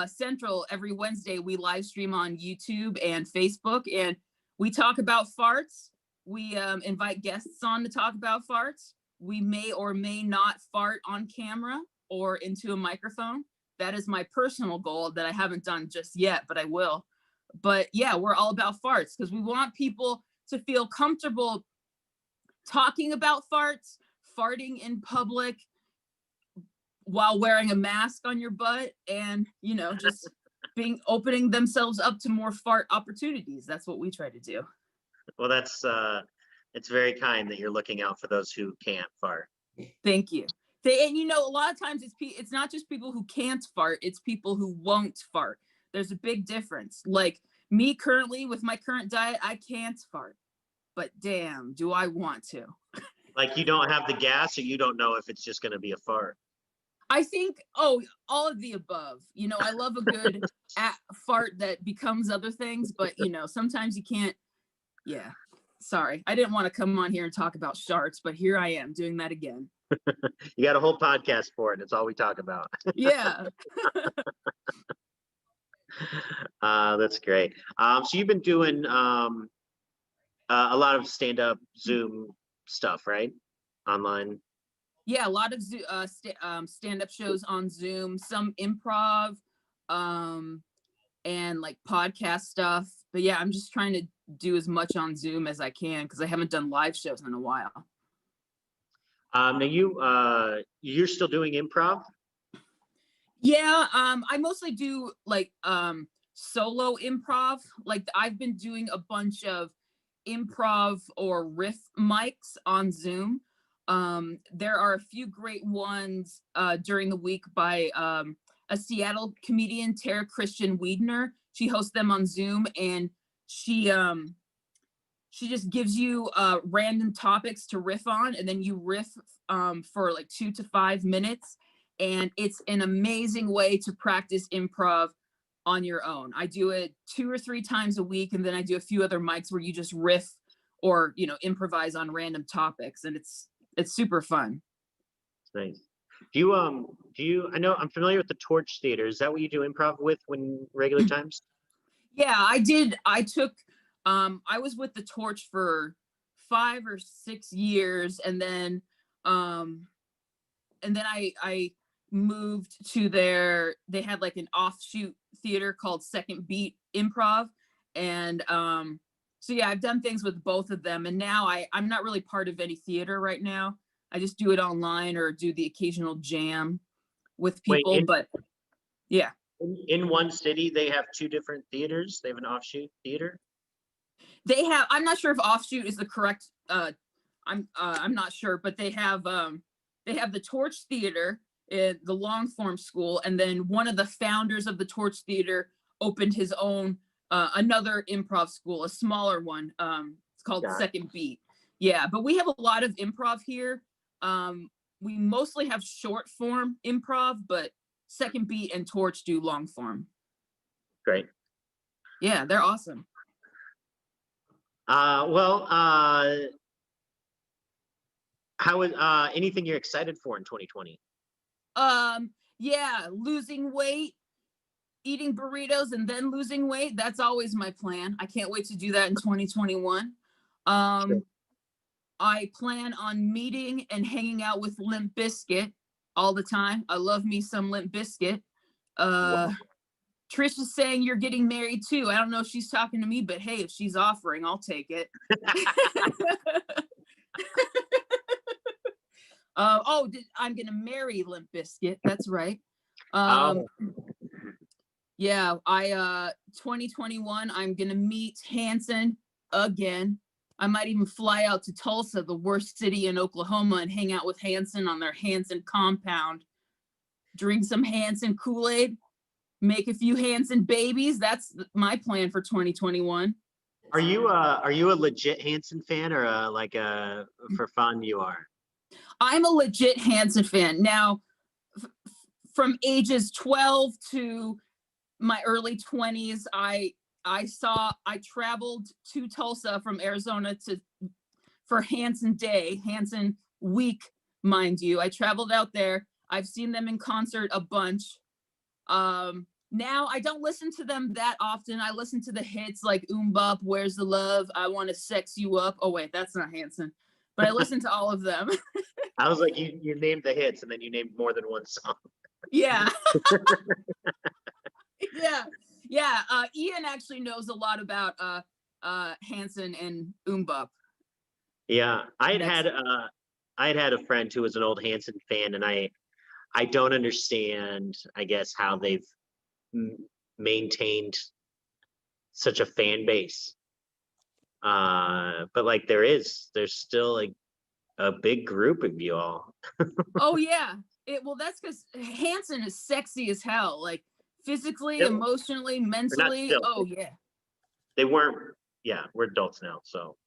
Central. Every Wednesday we live stream on YouTube and Facebook, and we talk about farts. We invite guests on to talk about farts. We may or may not fart on camera or into a microphone. That is my personal goal that I haven't done just yet, but I will. But yeah, we're all about farts because we want people to feel comfortable talking about farts, farting in public while wearing a mask on your butt, and just opening themselves up to more fart opportunities. That's what we try to do. Well, it's very kind that you're looking out for those who can't fart. Thank you. And a lot of times it's not just people who can't fart, it's people who won't fart. There's a big difference. Like me currently with my current diet, I can't fart, but damn, do I want to. Like you don't have the gas, or you don't know if it's just going to be a fart. I think, all of the above. I love a good fart that becomes other things, but sometimes you can't. Yeah. Sorry. I didn't want to come on here and talk about sharts, but here I am doing that again. You got a whole podcast for it. It's all we talk about. Yeah. That's great. So you've been doing a lot of stand-up Zoom stuff, right? Online. Yeah, a lot of stand-up shows on Zoom, some improv, and like podcast stuff. But yeah, I'm just trying to do as much on Zoom as I can because I haven't done live shows in a while. Now you're still doing improv? Yeah, I mostly do like solo improv. Like I've been doing a bunch of improv or riff mics on Zoom. There are a few great ones during the week by a Seattle comedian, Tara Christian Wiedner. She hosts them on Zoom, and she just gives you random topics to riff on, and then you riff for like 2 to 5 minutes. And it's an amazing way to practice improv on your own. I do it 2 or 3 times a week, and then I do a few other mics where you just riff or improvise on random topics, and it's super fun. Nice. Do you I know I'm familiar with the Torch Theater. Is that what you do improv with when regular times? Yeah, I did. I was with the Torch for 5 or 6 years, and then I moved to they had like an offshoot theater called Second Beat Improv. And so yeah, I've done things with both of them. And now I'm not really part of any theater right now. I just do it online or do the occasional jam with people. But yeah. In one city, they have 2 different theaters. They have an offshoot theater. I'm not sure if offshoot is the correct, I'm not sure, but they have the Torch Theater, the long form school, and then one of the founders of the Torch Theater opened his own another improv school, a smaller one. It's called Second Beat. Yeah, but we have a lot of improv here. We mostly have short form improv, but Second Beat and Torch do long form. Great. Yeah, they're awesome. How is anything you're excited for in 2020? Yeah, losing weight, eating burritos, and then losing weight. That's always my plan. I can't wait to do that in 2021. Sure. I plan on meeting and hanging out with Limp Bizkit all the time. I love me some Limp Bizkit. Wow. Trish is saying you're getting married too. I don't know if she's talking to me, but hey, if she's offering, I'll take it. I'm gonna marry Limp Bizkit. That's right. Oh, Yeah, 2021, I'm gonna meet Hanson again. I might even fly out to Tulsa, the worst city in Oklahoma, and hang out with Hanson on their Hanson compound. Drink some Hanson Kool-Aid, make a few Hanson babies. That's my plan for 2021. are you a legit Hanson fan or for fun you are? I'm a legit Hanson fan. Now, from ages 12 to my early 20s, I traveled to Tulsa from Arizona for Hanson Day, Hanson Week, mind you. I traveled out there. I've seen them in concert a bunch. Now I don't listen to them that often. I listen to the hits like Bop, Where's the Love, I Want to Sex You Up. Oh wait, that's not Hanson. But I listen to all of them. I was like, you named the hits and then you named more than one song. Yeah. Yeah. Ian actually knows a lot about Hanson and Bop. Yeah, I had had a friend who was an old Hanson fan, and I don't understand, I guess, how they've maintained such a fan base. But like there's still like a big group of you all. Oh yeah. Well, that's because Hanson is sexy as hell. Like physically, Still. emotionally, mentally. still. Oh yeah. They weren't. Yeah, we're adults now, so.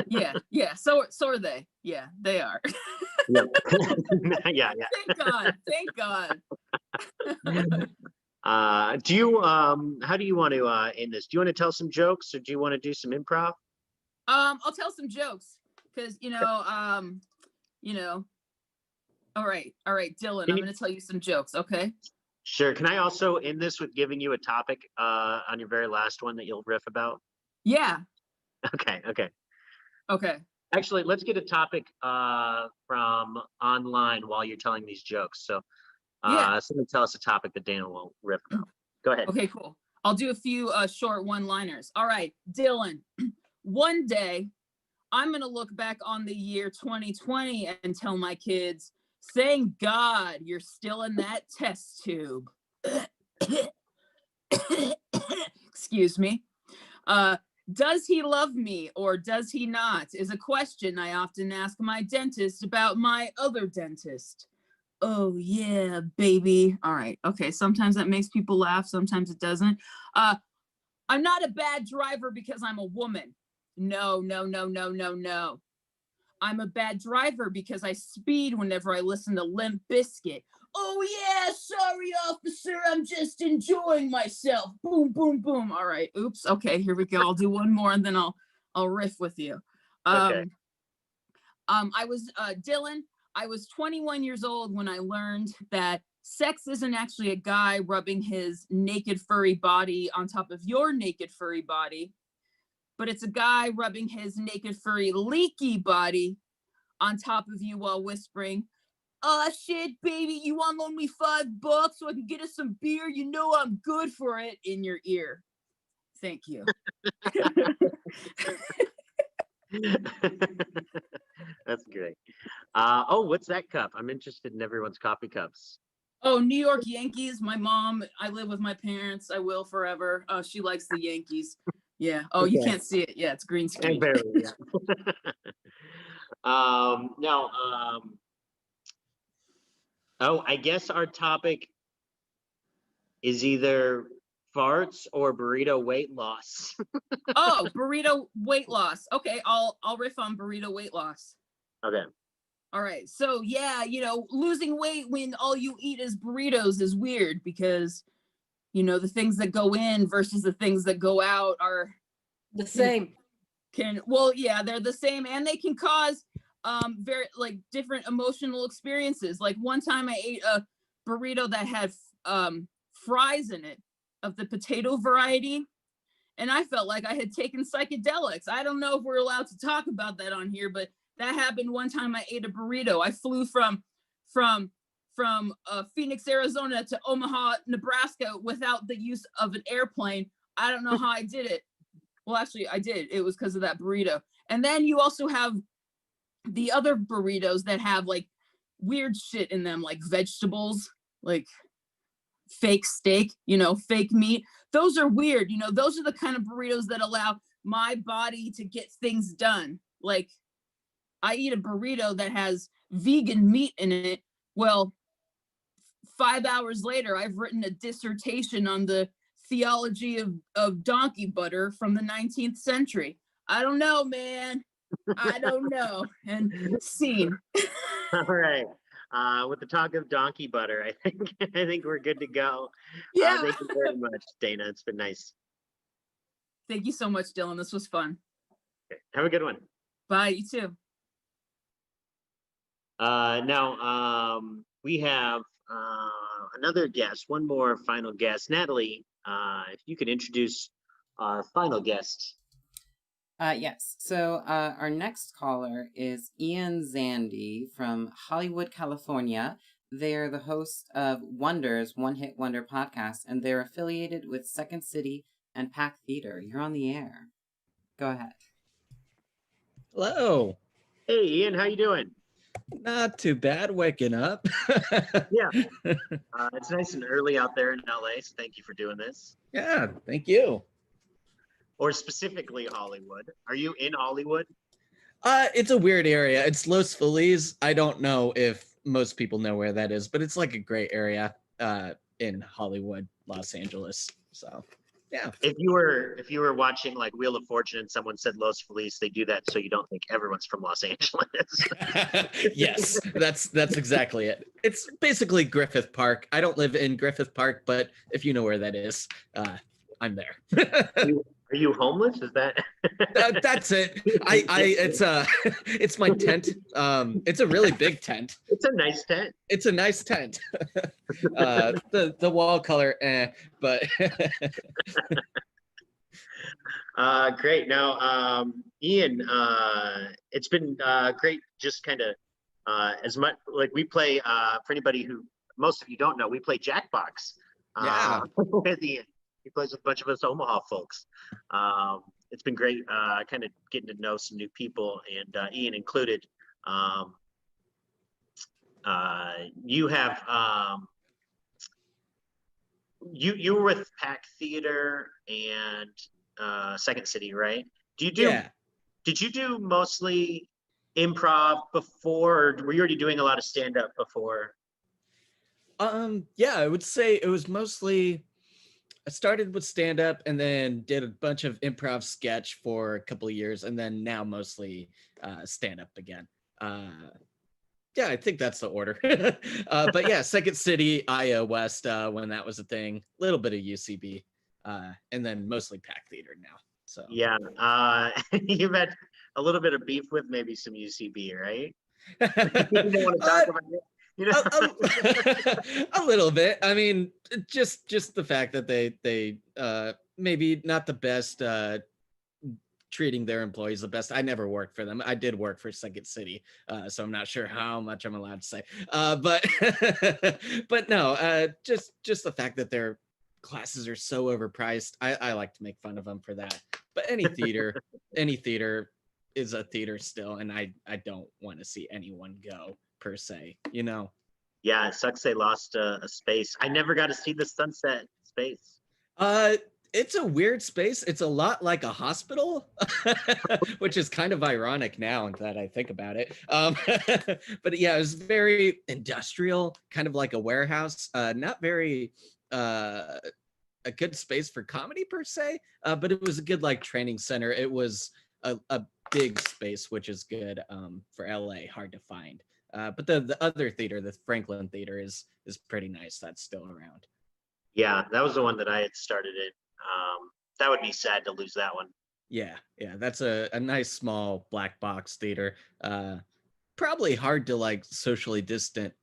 Yeah. So are they. Yeah, they are. Yeah. Yeah. Thank God. Do you how do you want to end this? Do you want to tell some jokes or do you want to do some improv? I'll tell some jokes because all right, Dylan, I'm gonna tell you some jokes, okay? Sure. Can I also end this with giving you a topic on your very last one that you'll riff about? Yeah. Okay. Okay. Actually, let's get a topic from online while you're telling these jokes. So someone tell us a topic that Dana will riff about. Go ahead. Okay, cool. I'll do a few short one-liners. All right, Dylan, one day I'm going to look back on the year 2020 and tell my kids, thank God you're still in that test tube. Excuse me. Does he love me or does he not is a question I often ask my dentist about my other dentist. Oh yeah, baby. All right. Okay. Sometimes that makes people laugh. Sometimes it doesn't. I'm not a bad driver because I'm a woman. No. I'm a bad driver because I speed whenever I listen to Limp Bizkit. Oh yeah, sorry, officer. I'm just enjoying myself. Boom, boom, boom. All right. Oops. Okay, here we go. I'll do one more and then I'll riff with you. Okay. Dylan, I was 21 years old when I learned that sex isn't actually a guy rubbing his naked furry body on top of your naked furry body, but it's a guy rubbing his naked furry leaky body on top of you while whispering, "Oh shit, baby, you want to loan me $5 so I can get us some beer? You know I'm good for it," in your ear. Thank you. That's great. Oh, what's that cup? I'm interested in everyone's coffee cups. Oh, New York Yankees. My mom, I live with my parents. I will forever. She likes the Yankees. Yeah. Oh, you Okay. can't see it. Yeah, it's green screen. Barely, yeah. Oh, I guess our topic is either farts or burrito weight loss. Oh, burrito weight loss. Okay, I'll riff on burrito weight loss. Okay. All right. So yeah, losing weight when all you eat is burritos is weird because the things that go in versus the things that go out are The same. they're the same and they can cause very like different emotional experiences. Like one time I ate a burrito that had fries in it of the potato variety and I felt like I had taken psychedelics. I don't know if we're allowed to talk about that on here, but That happened one time. I ate a burrito. I flew from Phoenix, Arizona to Omaha, Nebraska without the use of an airplane. I don't know how I did it. Well, actually, I did. It was because of that burrito. And then you also have the other burritos that have like weird shit in them, like vegetables, like fake steak, fake meat. Those are weird. Those are the kind of burritos that allow my body to get things done. Like, I eat a burrito that has vegan meat in it. Well, 5 hours later, I've written a dissertation on the theology of donkey butter from the 19th century. I don't know, man. I don't know. And scene. All right. With the talk of donkey butter, I think we're good to go. Yeah. Thank you very much, Dana. It's been nice. Thank you so much, Dylan. This was fun. Okay. Have a good one. Bye. You too. Now, we have another guest, one more final guest. Natalie, if you could introduce our final guest. Yes. So our next caller is Ian Zandy from Hollywood, California. They're the host of Wonders, One Hit Wonder podcast, and they're affiliated with Second City and Pack Theater. You're on the air. Go ahead. Hello. Hey, Ian, how you doing? Not too bad, waking up. Yeah. It's nice and early out there in LA, so thank you for doing this. Yeah, thank you. Or specifically Hollywood. Are you in Hollywood? It's a weird area. It's Los Feliz. I don't know if most people know where that is, but it's like a great area in Hollywood, Los Angeles. So, yeah. If you were watching like Wheel of Fortune and someone said Los Feliz, they do that so you don't think everyone's from Los Angeles. Yes, that's exactly it. It's basically Griffith Park. I don't live in Griffith Park, but if you know where that is, I'm there. Are you homeless? Is that? That's it. It's my tent. It's a really big tent. It's a nice tent. It's a nice tent. The wall color, but great. Now, Ian, it's been great. Just kind of as much like we play for anybody who most of you don't know, we play Jackbox. Yeah. With Ian. He plays with a bunch of us Omaha folks. It's been great kind of getting to know some new people, and Ian included. You have you were with Pack Theater and Second City, right? Yeah. Did you do mostly improv before, or were you already doing a lot of stand-up before? Yeah, I would say it was mostly. I started with stand-up and then did a bunch of improv sketch for a couple of years, and then now mostly stand-up again. Yeah, I think that's the order. But yeah, Second City, IA West, when that was a thing, a little bit of UCB, and then mostly Pack Theater now. So Yeah, you've had a little bit of beef with maybe some UCB, right? You don't want to talk about it. You know? A little bit. I mean, just the fact that they maybe not the best treating their employees the best. I never worked for them. I did work for Second City, so I'm not sure how much I'm allowed to say. But no, just the fact that their classes are so overpriced. I like to make fun of them for that. But any theater is a theater still, and I don't want to see anyone go per se, you know. Yeah, it sucks they lost a space. I never got to see the Sunset space. It's a weird space. It's a lot like a hospital, which is kind of ironic now that I think about it. But yeah, it was very industrial, kind of like a warehouse. Not very a good space for comedy per se, but it was a good like training center. It was a big space, which is good for LA, hard to find. But the other theater, the Franklin Theater, is pretty nice. That's still around. Yeah, that was the one that I had started in. That would be sad to lose that one. Yeah, that's a nice small black box theater. Probably hard to like socially distant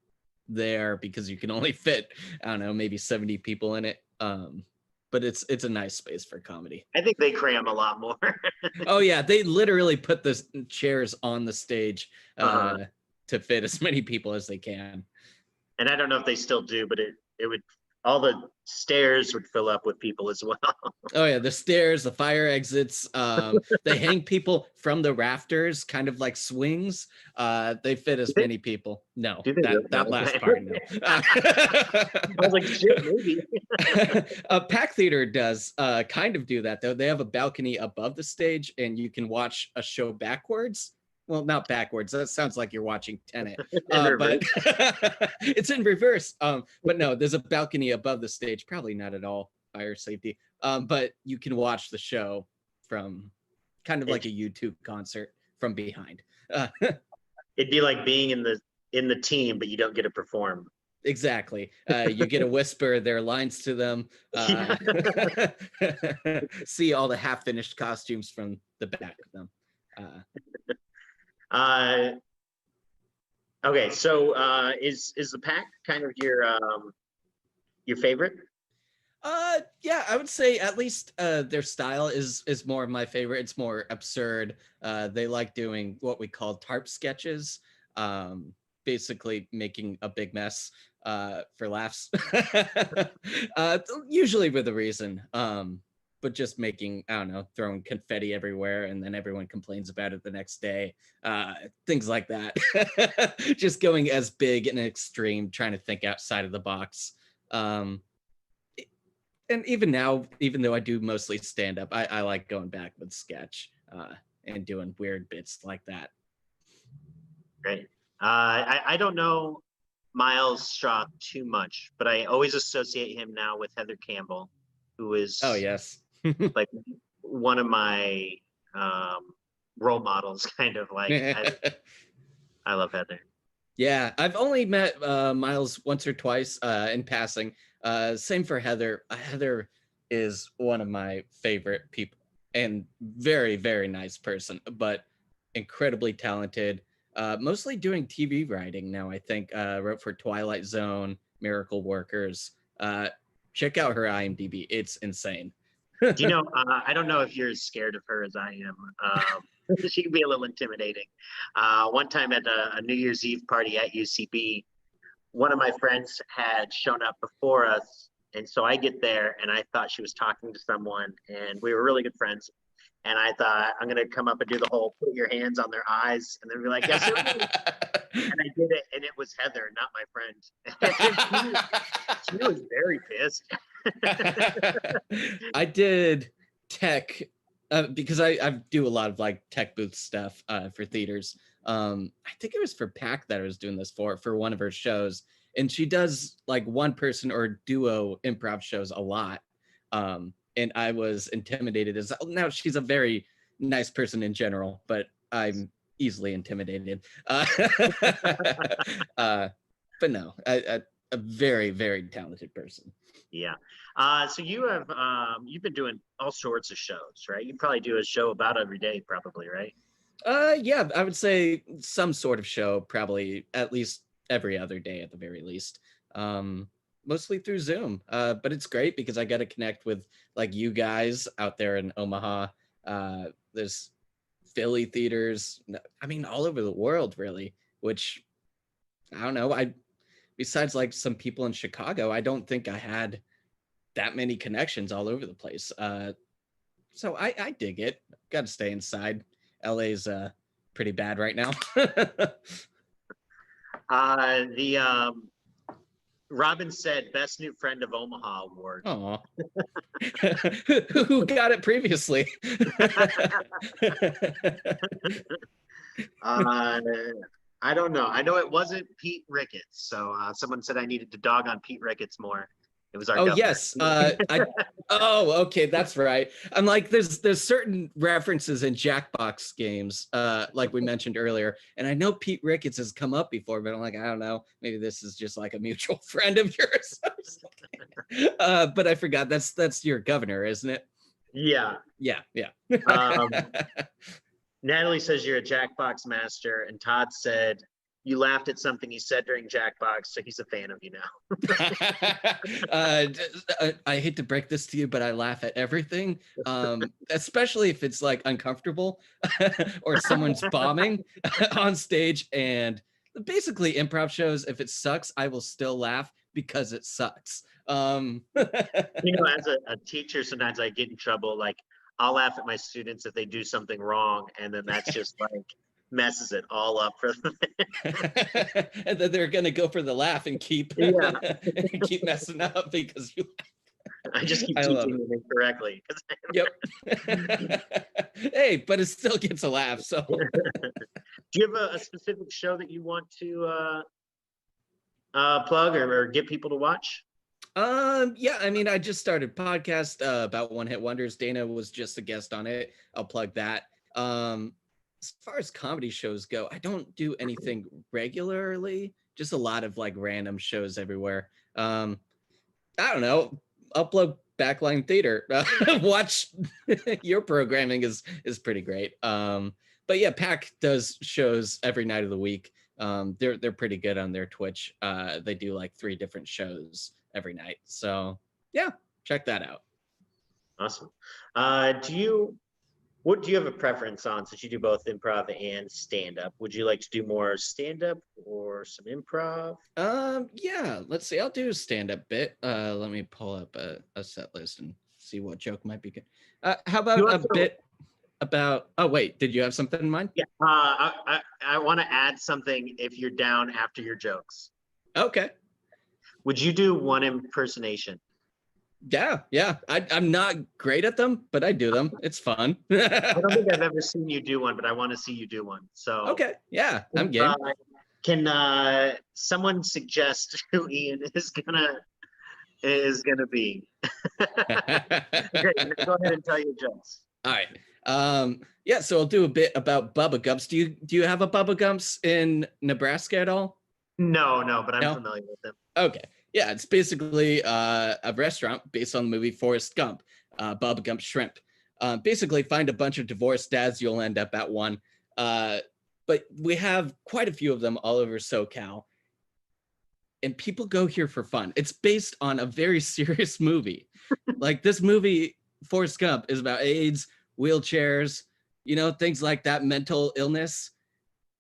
there because you can only fit, I don't know, maybe 70 people in it. But but it's a nice space for comedy. I think they cram a lot more. Oh yeah, they literally put the chairs on the stage to fit as many people as they can. And I don't know if they still do, but it would, all the stairs would fill up with people as well. Oh yeah, the stairs, the fire exits. They hang people from the rafters, kind of like swings. They fit as many people. No, Do they really? that last part. No. I was like, shit, maybe. Pack Theater does kind of do that though. They have a balcony above the stage, and you can watch a show backwards. Well, not backwards. That sounds like you're watching Tenet. But it's in reverse. But no, there's a balcony above the stage. Probably not at all fire safety. But you can watch the show from kind of like a YouTube concert from behind. It'd be like being in the team, but you don't get to perform. Exactly. You get a whisper their lines to them. See all the half-finished costumes from the back of them. Okay, so is the pack kind of your favorite? Yeah, I would say at least their style is more of my favorite. It's more absurd. They like doing what we call tarp sketches, basically making a big mess for laughs, usually with a reason. But just making, I don't know, throwing confetti everywhere, and then everyone complains about it the next day. Things like that. Just going as big and extreme, trying to think outside of the box. And even now, even though I do mostly stand up, I like going back with sketch and doing weird bits like that. Great. I don't know Miles Straw too much, but I always associate him now with Heather Campbell, who is yes. like one of my role models, kind of like. I love Heather. Yeah, I've only met Miles once or twice in passing. Same for Heather. Heather is one of my favorite people and very, very nice person, but incredibly talented. Mostly doing TV writing now, I think. Wrote for Twilight Zone, Miracle Workers. Check out her IMDb. It's insane. Do you know, I don't know if you're as scared of her as I am. She can be a little intimidating. One time at a New Year's Eve party at UCB, one of my friends had shown up before us. And so I get there and I thought she was talking to someone, and we were really good friends. And I thought, I'm going to come up and do the whole put your hands on their eyes. And then be like, yes, sir. And I did it, and it was Heather, not my friend. She was very pissed. I did tech because I do a lot of like tech booth stuff for theaters. I think it was for PAC that I was doing this for one of her shows, and she does like one person or duo improv shows a lot. And I was intimidated as now she's a very nice person in general, but I'm easily intimidated. But no, a very, very talented person. Yeah. So you have you've been doing all sorts of shows, right? You probably do a show about every day, probably, right? Yeah, I would say some sort of show, probably at least every other day at the very least. Mostly through Zoom. But it's great because I got to connect with like you guys out there in Omaha. There's Philly theaters, I mean, all over the world, really, which I don't know. Besides like some people in Chicago, I don't think I had that many connections all over the place. So I dig it. Got to stay inside. LA's pretty bad right now. Robin said best new friend of Omaha award. Oh, who got it previously? I don't know. I know it wasn't Pete Ricketts. So someone said I needed to dog on Pete Ricketts more. It was our governor. Yes. Okay, that's right. I'm like, there's certain references in Jackbox games, like we mentioned earlier, and I know Pete Ricketts has come up before, but I'm like, I don't know, maybe this is just like a mutual friend of yours. But I forgot that's your governor, isn't it? Yeah. Yeah. Natalie says you're a Jackbox master, and Todd said you laughed at something he said during Jackbox, so he's a fan of you now. I hate to break this to you, but I laugh at everything, especially if it's like uncomfortable or someone's bombing on stage. And basically, improv shows, if it sucks, I will still laugh because it sucks. You know, as a teacher, sometimes I get in trouble. Like, I'll laugh at my students if they do something wrong, and then that's just like messes it all up for them. And then they're gonna go for the laugh and keep Yeah. keep messing up because you. I just keep I love teaching them incorrectly. Yep. Hey, but it still gets a laugh. So, Do you have a specific show that you want to plug or get people to watch? yeah, I mean, I just started a podcast about One Hit Wonders. Dana was just a guest on it. I'll plug that. As far as comedy shows go, I don't do anything regularly, just a lot of like random shows everywhere. I don't know, upload Backline Theater. Watch your programming is pretty great. But yeah, Pack does shows every night of the week. They're pretty good on their Twitch. They do like 3 different shows every night. So yeah, check that out. Awesome. What do you have a preference on, since you do both improv and stand-up? Would you like to do more stand-up or some improv? Yeah, let's see. I'll do a stand-up bit. Let me pull up a set list and see what joke might be good. How about You a also- bit about, oh wait, did you have something in mind? Yeah. I want to add something if you're down after your jokes. Okay. Would you do one impersonation? Yeah. I'm not great at them, but I do them. It's fun. I don't think I've ever seen you do one, but I want to see you do one. So Okay. Yeah, I'm game. Can someone suggest who Ian is gonna be? Great. Go ahead and tell your jokes. All right. Yeah, so I'll do a bit about Bubba Gumps. Do you have a Bubba Gumps in Nebraska at all? No, but I'm No? familiar with them. Okay. Yeah, it's basically a restaurant based on the movie Forrest Gump, Bubba Gump Shrimp. Basically, find a bunch of divorced dads, you'll end up at one. But we have quite a few of them all over SoCal. And people go here for fun. It's based on a very serious movie. Like this movie, Forrest Gump, is about AIDS, wheelchairs, things like that, mental illness.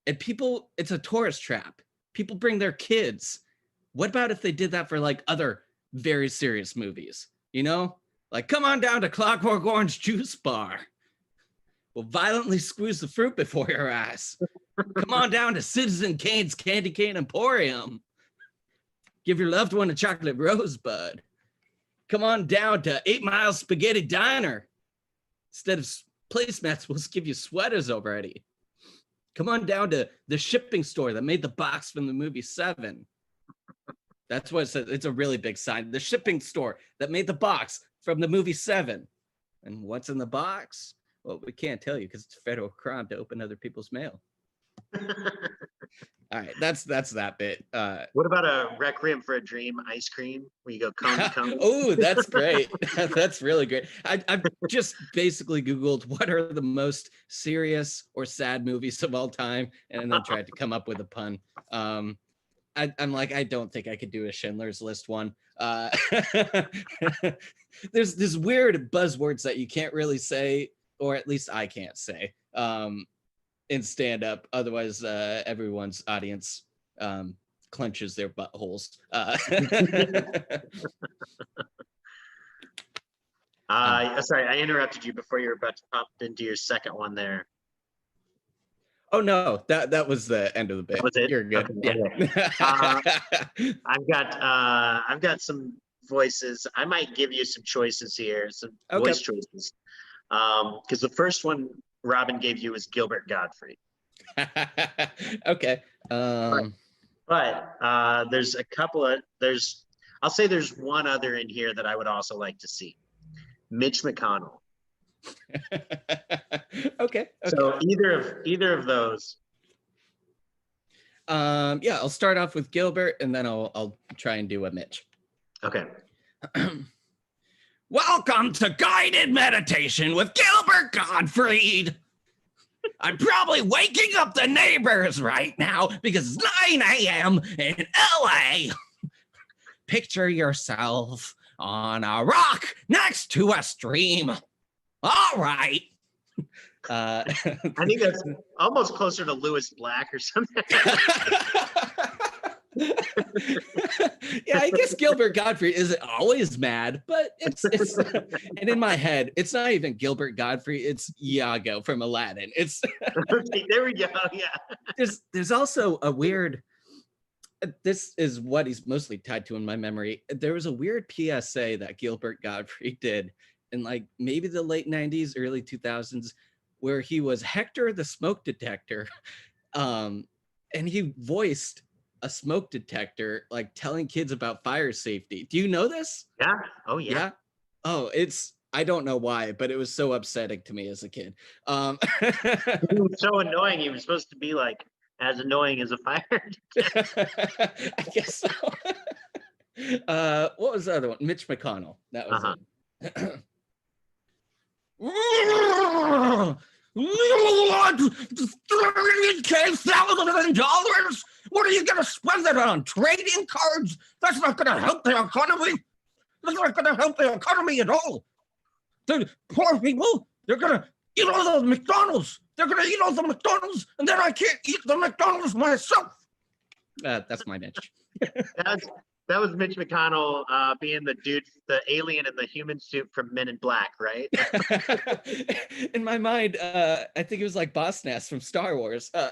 And people, it's a tourist trap. People bring their kids. What about if they did that for like other very serious movies? Like, come on down to Clockwork Orange Juice Bar. We'll violently squeeze the fruit before your eyes. Come on down to Citizen Kane's Candy Cane Emporium. Give your loved one a chocolate rosebud. Come on down to 8 Mile Spaghetti Diner. Instead of placemats, we'll give you sweaters already. Come on down to the shipping store that made the box from the movie Seven. That's what it says. It's a really big sign. The shipping store that made the box from the movie Seven. And what's in the box? Well, we can't tell you because it's a federal crime to open other people's mail. All right, that's that bit. What about a Requiem for a Dream ice cream where you go cone to cone? Oh, that's great. That's really great. I've just basically Googled what are the most serious or sad movies of all time, and then tried to come up with a pun. I'm like, I don't think I could do a Schindler's List one. There's this weird buzzwords that you can't really say, or at least I can't say, in stand up. Otherwise, everyone's audience clenches their buttholes. Sorry, I interrupted you before you were about to pop into your second one there. Oh no, that was the end of the bit. That was it? You're good. Okay. Yeah. I've got some voices. I might give you some choices here, some Okay. voice choices. Because the first one Robin gave you was Gilbert Gottfried. Okay. But there's a couple of I'll say there's one other in here that I would also like to see. Mitch McConnell. Okay. So either of those. Yeah, I'll start off with Gilbert and then I'll try and do a Mitch. Okay. Welcome to Guided Meditation with Gilbert Gottfried. I'm probably waking up the neighbors right now because it's 9 a.m. in LA. Picture yourself on a rock next to a stream. All right. I think that's almost closer to Lewis Black or something. Yeah, I guess Gilbert Gottfried isn't always mad, but it's and in my head, it's not even Gilbert Gottfried, it's Iago from Aladdin. It's Okay, there we go. Yeah. there's also a weird this is what he's mostly tied to in my memory. There was a weird PSA that Gilbert Gottfried did in like maybe the late 90s, early 2000s, where he was Hector the smoke detector. And he voiced a smoke detector, like telling kids about fire safety. Do you know this? Yeah. Oh yeah. Yeah. Oh, I don't know why, but it was so upsetting to me as a kid. He was so annoying. He was supposed to be like as annoying as a fire. I guess so. What was the other one? Mitch McConnell. That was it. $30,000. What are you gonna spend that on? Trading cards? That's not gonna help the economy. That's not gonna help the economy at all. The poor people, they're gonna eat all those McDonald's. They're gonna eat all the McDonald's, and then I can't eat the McDonald's myself. That's my Mitch. That was Mitch McConnell being the dude, the alien in the human suit from Men in Black, right? In my mind, I think it was like Boss Nass from Star Wars. Yeah.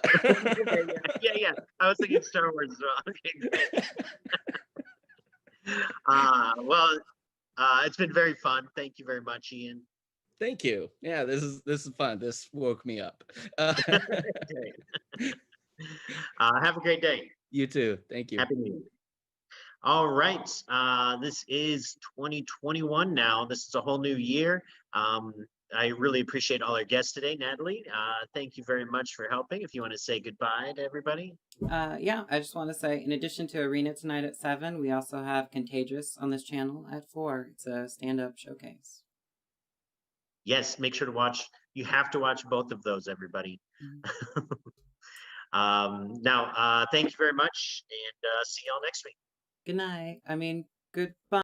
I was thinking Star Wars as well. Okay, great. Well, it's been very fun. Thank you very much, Ian. Thank you. Yeah, this is fun. This woke me up. Great. Have a great day. You too. Thank you. Happy New Year. All right. This is 2021 now. This is a whole new year. I really appreciate all our guests today. Natalie, thank you very much for helping. If you want to say goodbye to everybody. Yeah, I just want to say, in addition to Arena tonight at 7, we also have Contagious on this channel at 4. It's a stand-up showcase. Yes, make sure to watch. You have to watch both of those, everybody. Now, thank you very much, and see y'all next week. Good night. Goodbye.